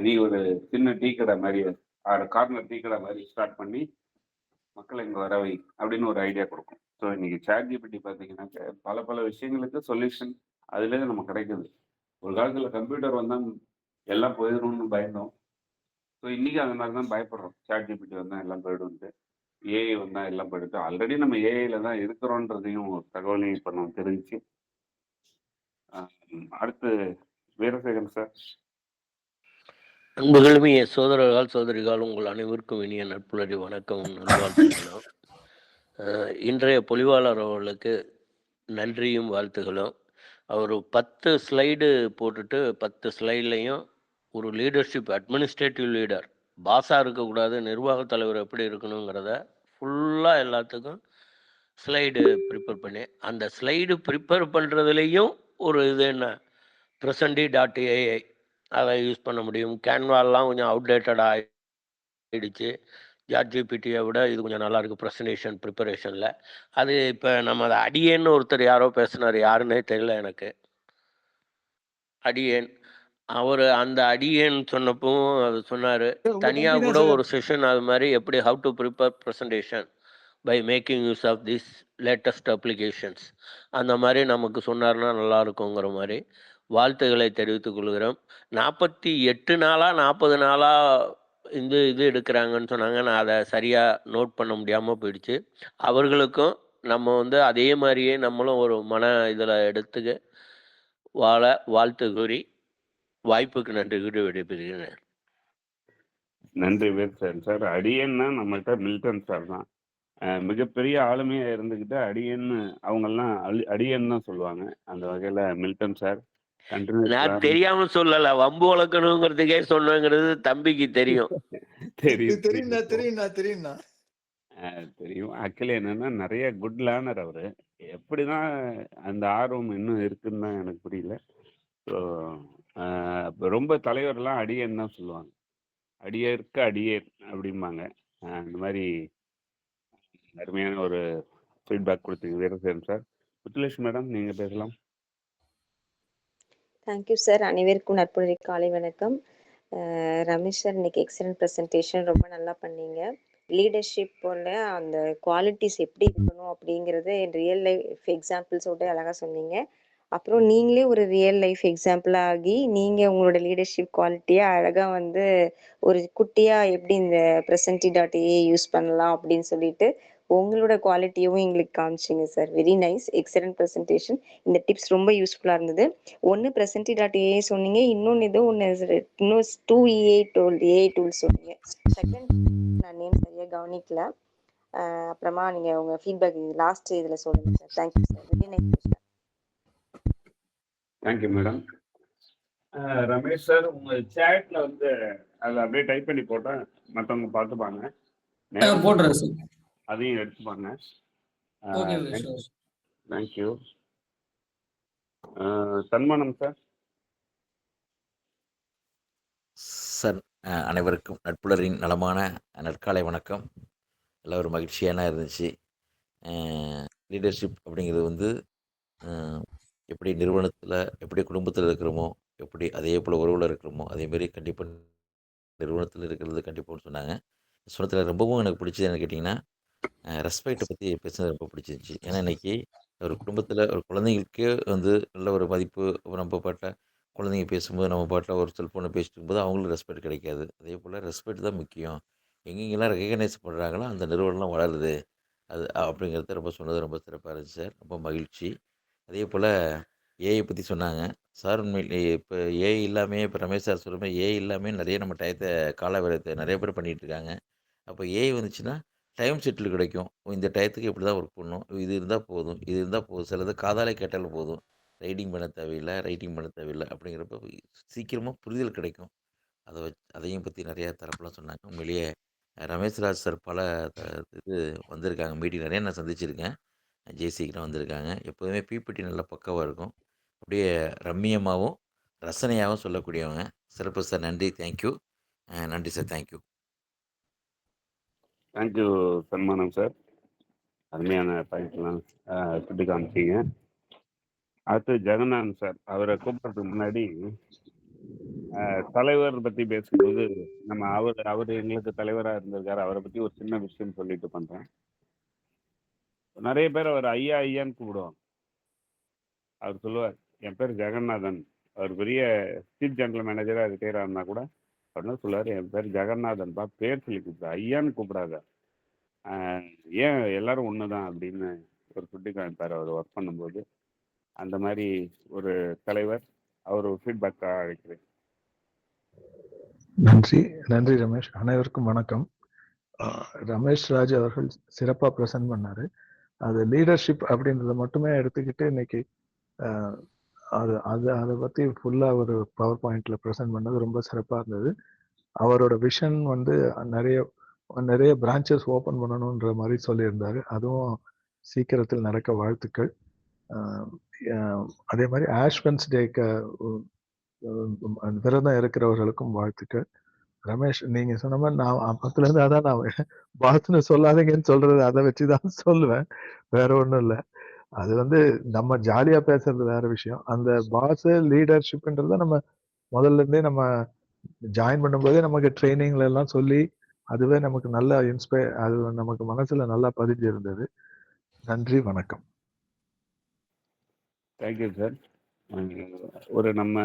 Speaker 1: நீ ஒரு சின்ன டீ கடை மாதிரி, கார்னர் டீ கடை மாதிரி ஸ்டார்ட் பண்ணி மக்களை இங்கே வரவை அப்படின்னு ஒரு ஐடியா கொடுக்கும். ஸோ இன்னைக்கு ChatGPT பார்த்தீங்கன்னா பல விஷயங்களுக்கு சொல்யூஷன் அதுலேருந்து நம்ம கிடைக்குது. ஒரு காலத்தில் கம்ப்யூட்டர் வந்தால் எல்லாம் போயிடும்னு பயந்தோம். ஸோ இன்னைக்கு அந்த மாதிரி தான் பயப்படுறோம். ChatGPT வந்தால் எல்லாம் போயிடும்ட்டு, ஏஐ வந்தால் எல்லாம் போயிடுது. ஆல்ரெடி நம்ம ஏஐல தான் இருக்கிறோன்றதையும் ஒரு தகவலையும் இப்போ நம்ம தெரிஞ்சு. அடுத்து வீரசேகரன் சார்.
Speaker 5: அன்புகளுமிய சோதரர்கள் சோதரிகள், உங்கள் அனைவருக்கும் இனிய நட்புணர்வு வணக்கம், நல்வாழ்த்துக்களும். இன்றைய பொலிவாளர் அவர்களுக்கு நன்றியும் வாழ்த்துகளும். அவர் 10 ஸ்லைடு போட்டுட்டு 10 ஸ்லைட்லையும் ஒரு லீடர்ஷிப், அட்மினிஸ்ட்ரேட்டிவ் லீடர், பாஸாக இருக்கக்கூடாது, நிர்வாக தலைவர் எப்படி இருக்கணுங்கிறத ஃபுல்லாக எல்லாத்துக்கும் ஸ்லைடு ப்ரிப்பேர் பண்ணி, அந்த ஸ்லைடு ப்ரிப்பேர் பண்ணுறதுலேயும் ஒரு இது என்ன, presenti.ai அதை யூஸ் பண்ண முடியும். கேன்வாலாம் கொஞ்சம் அவுடேட்டடாக ஆகிடுச்சு. ChatGPTயை விட இது கொஞ்சம் நல்லா இருக்குது ப்ரெசன்டேஷன் ப்ரிப்பரேஷனில். அது இப்போ நம்ம அதை அடியேன்னு ஒருத்தர் யாரோ பேசினார், யாருன்னே தெரியல எனக்கு. அடியேன் அவர் அந்த அடியேன்னு சொன்னப்பவும் அது சொன்னார். தனியாக கூட ஒரு செஷன் அது மாதிரி எப்படி how to prepare presentation by making use of this latest applications அந்த மாதிரி நமக்கு சொன்னார்னா நல்லா இருக்குங்கிற மாதிரி வாழ்த்துக்களை தெரிவித்துக் கொள்கிறோம். 48 நாளா 40 நாளா இது எடுக்கிறாங்கன்னு சொன்னாங்க. நான் அதை சரியாக நோட் பண்ண முடியாமல் போயிடுச்சு. அவர்களுக்கும் நம்ம வந்து அதே மாதிரியே நம்மளும் ஒரு மன இதில் எடுத்துக்க வாழ வாழ்த்து கூறி வாய்ப்புக்கு நன்றி கூறி விடைபெறுகிறேன்.
Speaker 1: நன்றி வீரசேகரன் சார். அடியேன்னா நம்மகிட்ட மில்டன் சார் தான் மிகப்பெரிய ஆளுமையா இருந்துக்கிட்டு அடியேன்னு அவங்கெல்லாம் அடியேன்னு தான் சொல்லுவாங்க. அந்த வகையில மில்டன் சார்
Speaker 5: நான் தெரியாம சொல்லல, வம்பு வளர்க்கணுங்கிறதுக்கே சொன்னங்கிறது தம்பிக்கு தெரியும்.
Speaker 1: தெரியும்,
Speaker 7: தெரியும்ண்ணா,
Speaker 1: தெரியும்.
Speaker 7: தெரியும்ண்ணா, தெரியும்ண்ணா.
Speaker 1: தெரியும். ஆக்சுவலி என்னன்னா, நெறைய குட் லேர்னர் அவரு. எப்படிதான் அந்த ஆர்வம் இன்னும் இருக்குன்னு தான் எனக்கு புரியல. ஸோ, அ ரொம்ப தலைவர்லாம் அடியேன்னு தான் சொல்லுவாங்க. "அடியேற்கு அடியேன்" அப்படிம்பாங்க. அந்த மாரி அருமையான ஒரு ஃபீட்பேக் குடுத்தீங்க வீரசேகரன் சார். முத்துலட்சுமி மேடம் நீங்க பேசலாம்.
Speaker 9: Thank you sir. அனைவருக்கும் நட்புணரி காலை வணக்கம். ரமேஷ் சார் இன்னைக்கு எக்ஸலன்ட் ப்ரெசன்டேஷன் ரொம்ப நல்லா பண்ணீங்க. லீடர்ஷிப்போட அந்த குவாலிட்டிஸ் எப்படி இருக்கணும் அப்படிங்கிறத ரியல் லைஃப் எக்ஸாம்பிள்ஸோட அழகாக சொன்னீங்க. அப்புறம் நீங்களே ஒரு ரியல் லைஃப் எக்ஸாம்பிளாக ஆகி நீங்கள் உங்களோட லீடர்ஷிப் குவாலிட்டியை அழகாக வந்து ஒரு குட்டியாக எப்படி இந்த ப்ரெசன்டி.ஏ யூஸ் பண்ணலாம் அப்படின்னு சொல்லிட்டு உங்களோட குவாலிட்டியும் எங்களுக்கு காமிச்சிங்க sir. Very nice, excellent presentation. இந்த டிப்ஸ் ரொம்ப யூஸ்ஃபுல்லாக இருந்தது. ஒன்று ப்ரெசன்டி.ஏ சொன்னீங்க, இன்னொன்று ஏதோ ஒன்று இன்னும் 2EA டூல் சொன்னீங்க. செகண்ட் நான் நேம் சரியாக கவனிக்கல. அப்புறமா நீங்கள் உங்கள் ஃபீட்பேக் லாஸ்ட் இதில் சொல்லுங்கள் sir. Thank you sir. Very nice sir.
Speaker 1: Thank you madam. Ramesh sir உங்க சேட்ல வந்து அத அப்படியே டைப் பண்ணி போட்டா மத்தவங்க பார்த்துப்பாங்க. நேரம்
Speaker 2: போடுறேன் சார்.
Speaker 1: அதையும் எடுத்துப்பாங்க.
Speaker 2: Okay, okay. ஷூர்.
Speaker 1: தேங்க்யூ. சன்மானம் சார்.
Speaker 10: சார் அனைவருக்கும் நட்புலரின் நலமான நற்காலை வணக்கம். எல்லாம் ஒரு மகிழ்ச்சியான இருந்துச்சு. லீடர்ஷிப் அப்படிங்கிறது வந்து எப்படி நிறுவனத்தில் எப்படி குடும்பத்தில் இருக்கிறோமோ எப்படி அதே போல் உறவில் இருக்கிறோமோ அதேமாரி கண்டிப்பாக நிறுவனத்தில் இருக்கிறது கண்டிப்பாக சொன்னாங்க. சொன்னதில் ரொம்பவும் எனக்கு பிடிச்சது என்ன கேட்டிங்கன்னா ரெஸ்பெக்டை பற்றி பேசுனது ரொம்ப பிடிச்சிருந்துச்சு. ஏன்னா இன்றைக்கி ஒரு குடும்பத்தில் ஒரு குழந்தைங்களுக்கே வந்து நல்ல ஒரு மதிப்பு நம்ம பாட்ட குழந்தைங்க பேசும்போது நம்ம பாட்டில் ஒரு செல்ஃபோனை பேசிட்டு இருக்கும்போது அவங்களுக்கு ரெஸ்பெக்ட் கிடைக்காது. அதே போல் ரெஸ்பெக்ட் தான் முக்கியம். எங்கெங்கெல்லாம் ரெகக்னைஸ் பண்ணுறாங்களோ அந்த நிறுவனம்லாம் வளருது. அது அப்படிங்கிறத ரொம்ப சொன்னது ரொம்ப சிறப்பாக இருந்துச்சு சார். ரொம்ப மகிழ்ச்சி. அதே போல் ஏஐ பற்றி சொன்னாங்க சார். உண்மையிலே இப்போ ஏஐ இல்லாமல் இப்போ ரமேஷ் சார் சொல்கிற மாதிரி ஏஐ இல்லாமல் நிறைய நம்ம டயத்தை கால வேலையத்தை நிறைய பேர் பண்ணிகிட்டு இருக்காங்க. அப்போ ஏஐ வந்துச்சுன்னா டைம் ஷெட்யூல் கிடைக்கும். இந்த டயத்துக்கு இப்படி தான் ஒர்க் பண்ணணும். இது இருந்தால் போதும், இது இருந்தால் போதும். சிலது காதாலே கேட்டாலும் போதும். ரைட்டிங் பண்ண தேவையில்லை, ரைட்டிங் பண்ண தேவையில்லை அப்படிங்கிறப்ப சீக்கிரமாக புரிதல் கிடைக்கும். அதையும் பற்றி நிறையா தரப்புலாம் சொன்னாங்க. உண்மையிலேயே ரமேஷ்ராஜ் சார் பல இது வந்திருக்காங்க மீட்டிங் நிறைய நான் சந்திச்சிருக்கேன். ஜேசிக்கெலாம் வந்திருக்காங்க. எப்போதுமே பிபிடி நல்லா பக்காவாக இருக்கும். அப்படியே ரம்மியமாகவும் ரசனையாகவும் சொல்லக்கூடியவங்க. சிறப்பு சார். நன்றி. தேங்க்யூ. நன்றி சார். தேங்க்யூ.
Speaker 1: தேங்க்யூ சன்மானம் சார். அருமையான பாயிண்ட்லாம் சுட்டி காமிச்சிங்க. அடுத்து ஜெகநாதன் சார். அவரை கூப்பிட்றதுக்கு முன்னாடி தலைவர் பற்றி பேசும்போது நம்ம அவர் எங்களுக்கு தலைவராக இருந்திருக்காரு. அவரை பற்றி ஒரு சின்ன விஷயம் சொல்லிட்டு பண்ணுறேன். நிறைய பேர் அவர் ஐயா ஐயான்னு கூப்பிடுவாங்க. அவர் சொல்லுவார், என் பேர் ஜெகநாதன். அவர் பெரிய சீஃப் ஜெனரல் மேனேஜராக ரிட்டையர் ஆனா கூட அவர் என்ன சொல்லுவார், என் பேர் ஜெகநாதன்பா, பேர் சொல்லி கூப்பிட, ஐயான்னு கூப்பிடாத, ஏன் எல்லாரும் ஒன்று தான் அப்படின்னு ஒரு சுட்டி காமிப்பார் அவர் ஒர்க் பண்ணும்போது. அந்த மாதிரி ஒரு தலைவர். அவர் ஒரு ஃபீட்பேக்காக அழைக்கிறேன்.
Speaker 3: நன்றி நன்றி ரமேஷ். அனைவருக்கும் வணக்கம். ரமேஷ் ராஜ் அவர்கள் சிறப்பாக ப்ரெசென்ட் பண்ணாரு. அது லீடர்ஷிப் அப்படின்றத மட்டுமே எடுத்துக்கிட்டு இன்னைக்கு அதை பற்றி ஃபுல்லாக ஒரு பவர் பாயிண்ட்ல ப்ரெசென்ட் பண்ணது ரொம்ப சிறப்பாக இருந்தது. அவரோட விஷன் வந்து நிறைய பிரான்ச்சஸ் ஓப்பன் பண்ணணுன்ற மாதிரி சொல்லியிருந்தாரு. அதுவும் சீக்கிரத்தில் நடக்க வாழ்த்துக்கள். அதே மாதிரி ஆஷ் வென்ஸ்டேக்கு விரதம் இருக்கிறவர்களுக்கும் வாழ்த்துக்கள். ரமேஷ் நீங்க சொன்ன மாதிரி நான் அப்பத்துலேருந்து அதான் நான் பாஸ்ன்னு சொல்லாதீங்கன்னு சொல்றது அதை வச்சுதான் சொல்லுவேன். வேற ஒன்றும் இல்லை. அது வந்து நம்ம ஜாலியா பேசுறது வேற விஷயம். அந்த பாஸ் லீடர்ஷிப்ன்றத நம்ம முதல்ல இருந்தே நம்ம ஜாயின் பண்ணும்போதே நமக்கு ட்ரைனிங்ல எல்லாம் சொல்லி அதுவே நமக்கு நல்லா அது நமக்கு மனசுல நல்லா பதிஞ்சு இருந்தது. நன்றி, வணக்கம்.
Speaker 1: Thank you sir. ஒரு நம்ம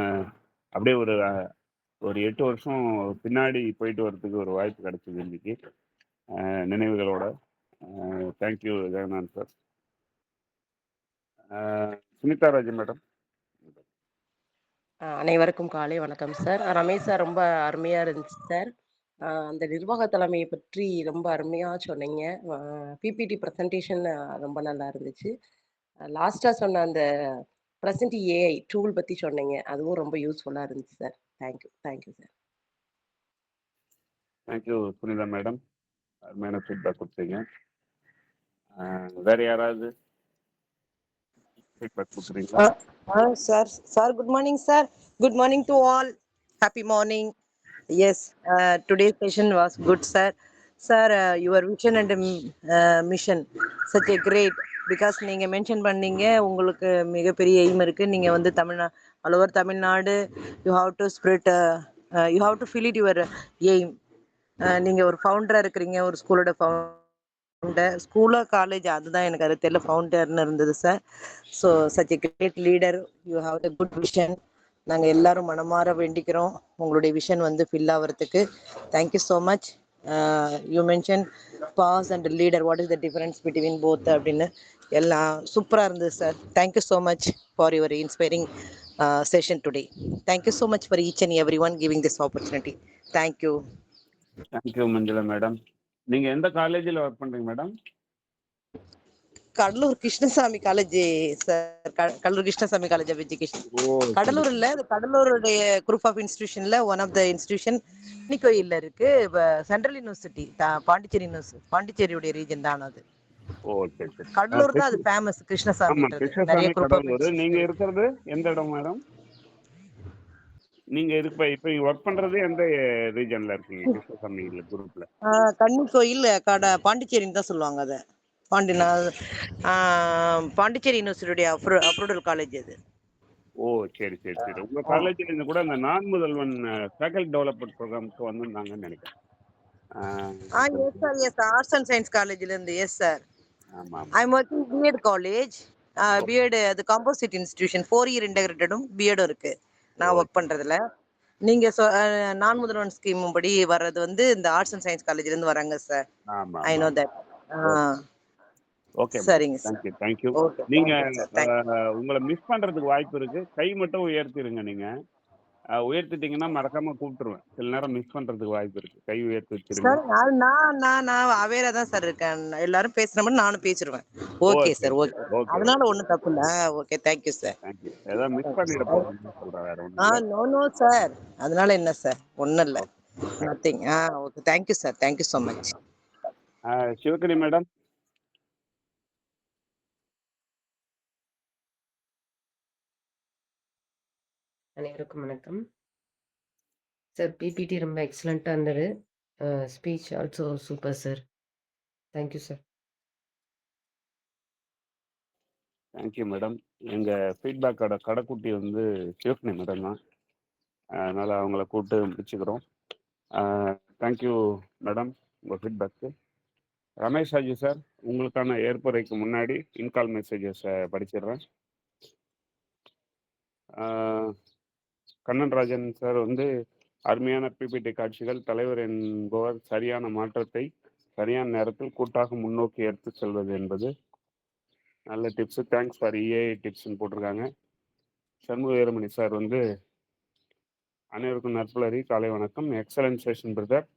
Speaker 1: அப்படியே ஒரு 8 வருஷம் பின்னாடி போயிட்டு வர்றதுக்கு ஒரு வாய்ப்பு கிடைச்சது இன்னைக்கு நினைவுகளோட. Thank you Jagannath sir. Sunitha Rajan madam.
Speaker 11: அனைவருக்கும் காலை வணக்கம் சார். ரமேஷ் சார் ரொம்ப அருமையாக இருந்துச்சு சார். அந்த நிர்வாக தலைமையை பற்றி ரொம்ப அருமையாக சொன்னீங்க. பிபிடி ப்ரெசன்டேஷன் ரொம்ப நல்லா இருந்துச்சு. லாஸ்ட்டாக சொன்ன அந்த ப்ரெசன்டி ஏஐ டூல் பற்றி சொன்னீங்க, அதுவும் ரொம்ப யூஸ்ஃபுல்லாக இருந்துச்சு சார். Thank you sir.
Speaker 1: Thank you Sunitha madam. அருமையான ஃபீட்பேக் கொடுத்தீங்க. வேற யாராவது ஃபீட்பேக் கொடுக்குறீங்களா?
Speaker 11: Sir, good morning, sir. Good morning to all. Happy morning. Yes, today's session was good, sir. Sir, your vision and mission, such a great, because நீங்க mention பண்ணீங்க உங்களுக்கு மிகப்பெரிய aim இருக்கு. நீங்க வந்து all over Tamil Nadu you have to spread, you have to fill it your aim. நீங்க ஒரு ஃபவுண்டரா இருக்கிறீங்க, ஒரு ஸ்கூலோட ஃபவுண்டர், ஸ்கூலோ காலேஜ் அதுதான் எனக்கு அது தெரியல, ஃபவுண்டர்னு இருந்தது சார். So such a great leader, you have the good vision. நாங்கள் எல்லாரும் மனமாற வேண்டிக்கிறோம் உங்களுடைய விஷன் வந்து ஃபில் ஆகிறதுக்கு. Thank you so much. You mention boss and leader, what is the difference between both அப்படின்னு எல்லாம் சூப்பராக இருந்தது சார். Thank you so much for your inspiring session today. Thank you so much for each and every one giving this opportunity. Thank you.
Speaker 1: Thank you Manjula madam. நீங்க எந்த காலேஜில் work பண்றீங்க madam?
Speaker 11: Cuddalore Krishnaswamy college sir. Cuddalore Krishnaswamy college of education. Cuddalore இல்ல, கடலூருடைய குரூப் ஆஃப் இன்ஸ்டிடியூஷன்ல one of the institution கோயில்ல இருக்கு. Central university Pondicherry university, பாண்டிச்சேரியுடைய ரீஜன் தான் அது.
Speaker 1: ஓ சரி சரி.
Speaker 11: கடலூர் தான் அது ஃபேமஸ் கிருஷ்ணசாமி.
Speaker 1: ஆமா, கிருஷ்ணசாமி கடலூர். நீங்க இருக்கிறது எந்த இடம் மேடம்? நீங்க இப்ப ஒர்க் பண்றது எந்த ரீஜன்ல இருக்கீங்க கிருஷ்ணசாமி குரூப்ல?
Speaker 11: கன்னி கோயில் பாண்டிச்சேரின்னு தான் சொல்லுவாங்க அதை. பாண்டிச்சேரி யூனிவர்சிட்டியுடைய அப்ரூவல் காலேஜ் அது.
Speaker 1: ஓ சரி சரி சரி. உங்க காலேஜ்ல இருந்து கூட இந்த நான் முதல்வன் ஃபேக்கல்டி டெவலப்மெண்ட் ப்ரோக்ராமுக்கு வந்திருந்தாங்கன்னு நினைக்கிறேன்.
Speaker 11: Yes sir, yes, arts and science காலேஜ்ல இருந்து. Yes sir.
Speaker 1: ஆமா.
Speaker 11: I'm working BEd college. BEd அது காம்போசிட் இன்ஸ்டிடியூஷன், 4 இயர் இன்டகிரேட்டடும் பிஎடும் இருக்கு நான் ஒர்க் பண்றதுல. நீங்க நான் முதல்வன் ஸ்கீம் படி வர்றது வந்து இந்த ஆர்ட்ஸ் அண்ட் சயின்ஸ் காலேஜ்ல இருந்து வராங்க சார்.
Speaker 1: ஆமா.
Speaker 11: I know that.
Speaker 1: ஓகே,
Speaker 11: சரிங்க சார்.
Speaker 1: தேங்க்யூ. நீங்க உங்களை மிஸ் பண்றதுக்கு வாய்ப்பு இருக்கு. கை மட்டும் உயர்த்திருங்க. நீங்க உயர்த்திட்டீங்கன்னா மறக்காம கூப்பிட்டுருவேன். சில நேரம் மிஸ் பண்றதுக்கு வாய்ப்பு இருக்கு. கை உயர்த்தி வச்சிருங்க.
Speaker 11: சார் நான் அவேரா தான் சார் இருக்கேன். எல்லாரும் பேசுற மாதிரி நானும் பேசிடுவேன். Okay sir, okay. அதனால ஒண்ணும் தப்பு இல்ல. Okay, thank you sir.
Speaker 1: தேங்க்யூ. ஏதாவது மிஸ் பண்ணிட போறேன்னு சொல்றேன், வேற ஒண்ணும்.
Speaker 11: நோ சார், அதனால என்ன சார், ஒண்ணும் இல்ல, nothing. Okay, thank you sir, thank you so much.
Speaker 1: Sivagani madam.
Speaker 12: அனைவருக்கும் வணக்கம் சார். பிபிடி ரொம்ப எக்ஸலண்ட்டாக இருந்தது. Speech also super sir. Thank you sir.
Speaker 1: Thank you madam. எங்கள் ஃபீட்பேக்கோட கடைக்குட்டி வந்து சிவகணி மேடம் தான். அதனால் அவங்கள கூப்பிட்டு முடிச்சுக்கிறோம். தேங்க்யூ மேடம் உங்கள் ஃபீட்பேக்கு. ரமேஷ் ராஜு சார், உங்களுக்கான ஏற்புரைக்கு முன்னாடி இன்கால் மெசேஜஸை படிச்சிடுறேன். கண்ணன் ராஜன் சார் வந்து அருமையான பிபிடி காட்சிகள். தலைவர் என்பவர் சரியான மாற்றத்தை சரியான நேரத்தில் கூட்டாக முன்னோக்கி எடுத்து செல்வது என்பது நல்ல டிப்ஸு. தேங்க்ஸ் ஃபார் இஏஐ டிப்ஸ்ன்னு போட்டிருக்காங்க. சண்முக வீரமணி சார் வந்து அனைவருக்கும் நற்புலரி காலை வணக்கம். Excellent session brother.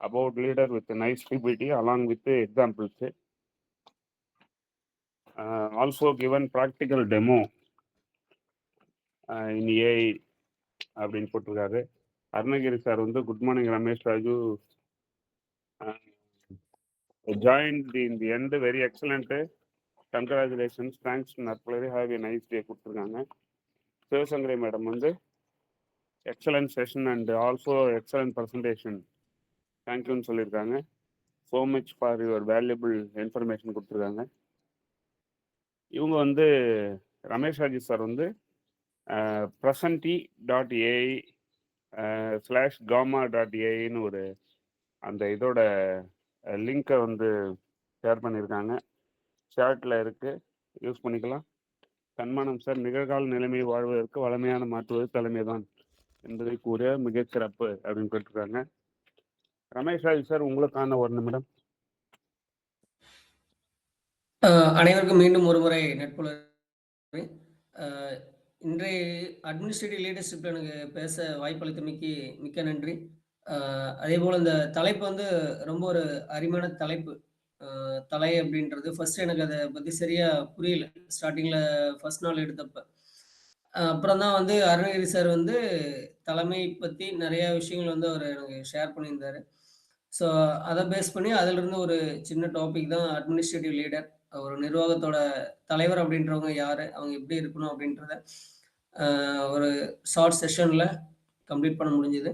Speaker 1: About leader with nice PPT along with examples. Also given practical demo in AI அப்படின்னு போட்டிருக்காரு. அருணகிரி சார் வந்து good morning Ramesh Raju, joint in the end, very excellent, congratulations, thanks நற்புலரி, ஹாவ் ஏ நைஸ் டே கொடுத்துருக்காங்க. Sivasankari madam வந்து excellent session and also excellent presentation, தேங்க்யூன்னு சொல்லியிருக்காங்க. So much for your valuable information கொடுத்துருக்காங்க. இவங்க வந்து ரமேஷ் ராஜு சார் வந்து presenti.ai/gamma.ai ஒரு அந்த இதோட லிங்கை வந்து ஷேர் பண்ணியிருக்காங்க. ஷேர்ட்டில் இருக்குது, யூஸ் பண்ணிக்கலாம். சன்மானம் சார், நிகழ்கால நிலைமை வாழ்வதற்கு வளமையான மாற்றுவது தலைமை தான் என்பதை கூறிய மிகச்சிறப்பு அப்படின்னு கேட்டிருக்காங்க. ரமேஷ் ராஜ் சார், உங்களுக்கான ஒரு நிமிடம்.
Speaker 2: அனைவருக்கும் மீண்டும் ஒரு முறை நட்புலர். இன்றைய அட்மினிஸ்ட்ரேட்டிவ் லீடர்ஷிப்பில் எனக்கு பேச வாய்ப்பளித்தமைக்கு மிக்க நன்றி. அதே போல் இந்த தலைப்பு வந்து ரொம்ப ஒரு அருமையான தலைப்பு. தலை அப்படின்றது ஃபர்ஸ்ட் எனக்கு அதை பற்றி சரியாக புரியல ஸ்டார்டிங்கில் ஃபர்ஸ்ட் நாள் எடுத்தப்ப. அப்புறம் தான் வந்து அருணகிரி சார் வந்து தலைமை பத்தி நிறைய விஷயங்கள் வந்து அவர் எனக்கு ஷேர் பண்ணியிருந்தாரு. ஸோ அத பேஸ் பண்ணி அதிலிருந்து ஒரு சின்ன டாபிக் தான் அட்மினிஸ்ட்ரேட்டிவ் லீடர். ஒரு நிர்வாகத்தோட தலைவர் அப்படின்றவங்க யாரு? அவங்க எப்படி இருக்கணும்? அப்படின்றத ஒரு ஷார்ட் செஷன்ல கம்ப்ளீட் பண்ண முடிஞ்சது.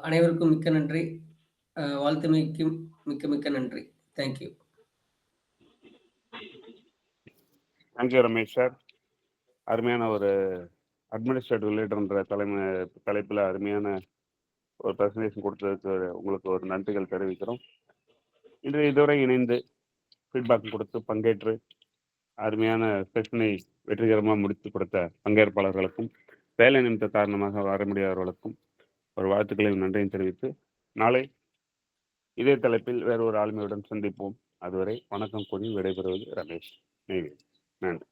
Speaker 2: அனைவருக்கும் மிக்க நன்றி. வாழ்த்துமைக்கு மிக்க மிக்க நன்றி. தேங்க்யூ.
Speaker 1: Thank you Ramesh sir. அருமையான ஒரு அட்மினிஸ்ட்ரேட்டிவ் லீடர்ன்ற தலைப்பில் அருமையான ஒரு ப்ரெசன்டேஷன் கொடுத்ததுக்கு உங்களுக்கு ஒரு நன்றிகள் தெரிவிக்கிறோம். இன்று இதுவரை இணைந்து ஃபீட்பேக் கொடுத்து பங்கேற்று அருமையான செஷனை வெற்றிகரமாக முடித்து கொடுத்த பங்கேற்பாளர்களுக்கும் வேலை நிமித்த காரணமாக வர முடியாதவர்களுக்கும் ஒரு வாழ்த்துக்களையும் நன்றியும் தெரிவித்து நாளை இதே தலைப்பில் வேறு ஒரு ஆளுமையுடன் சந்திப்போம். அதுவரை வணக்கம் கூறி விடைபெறுவது ரமேஷ். நன்றி.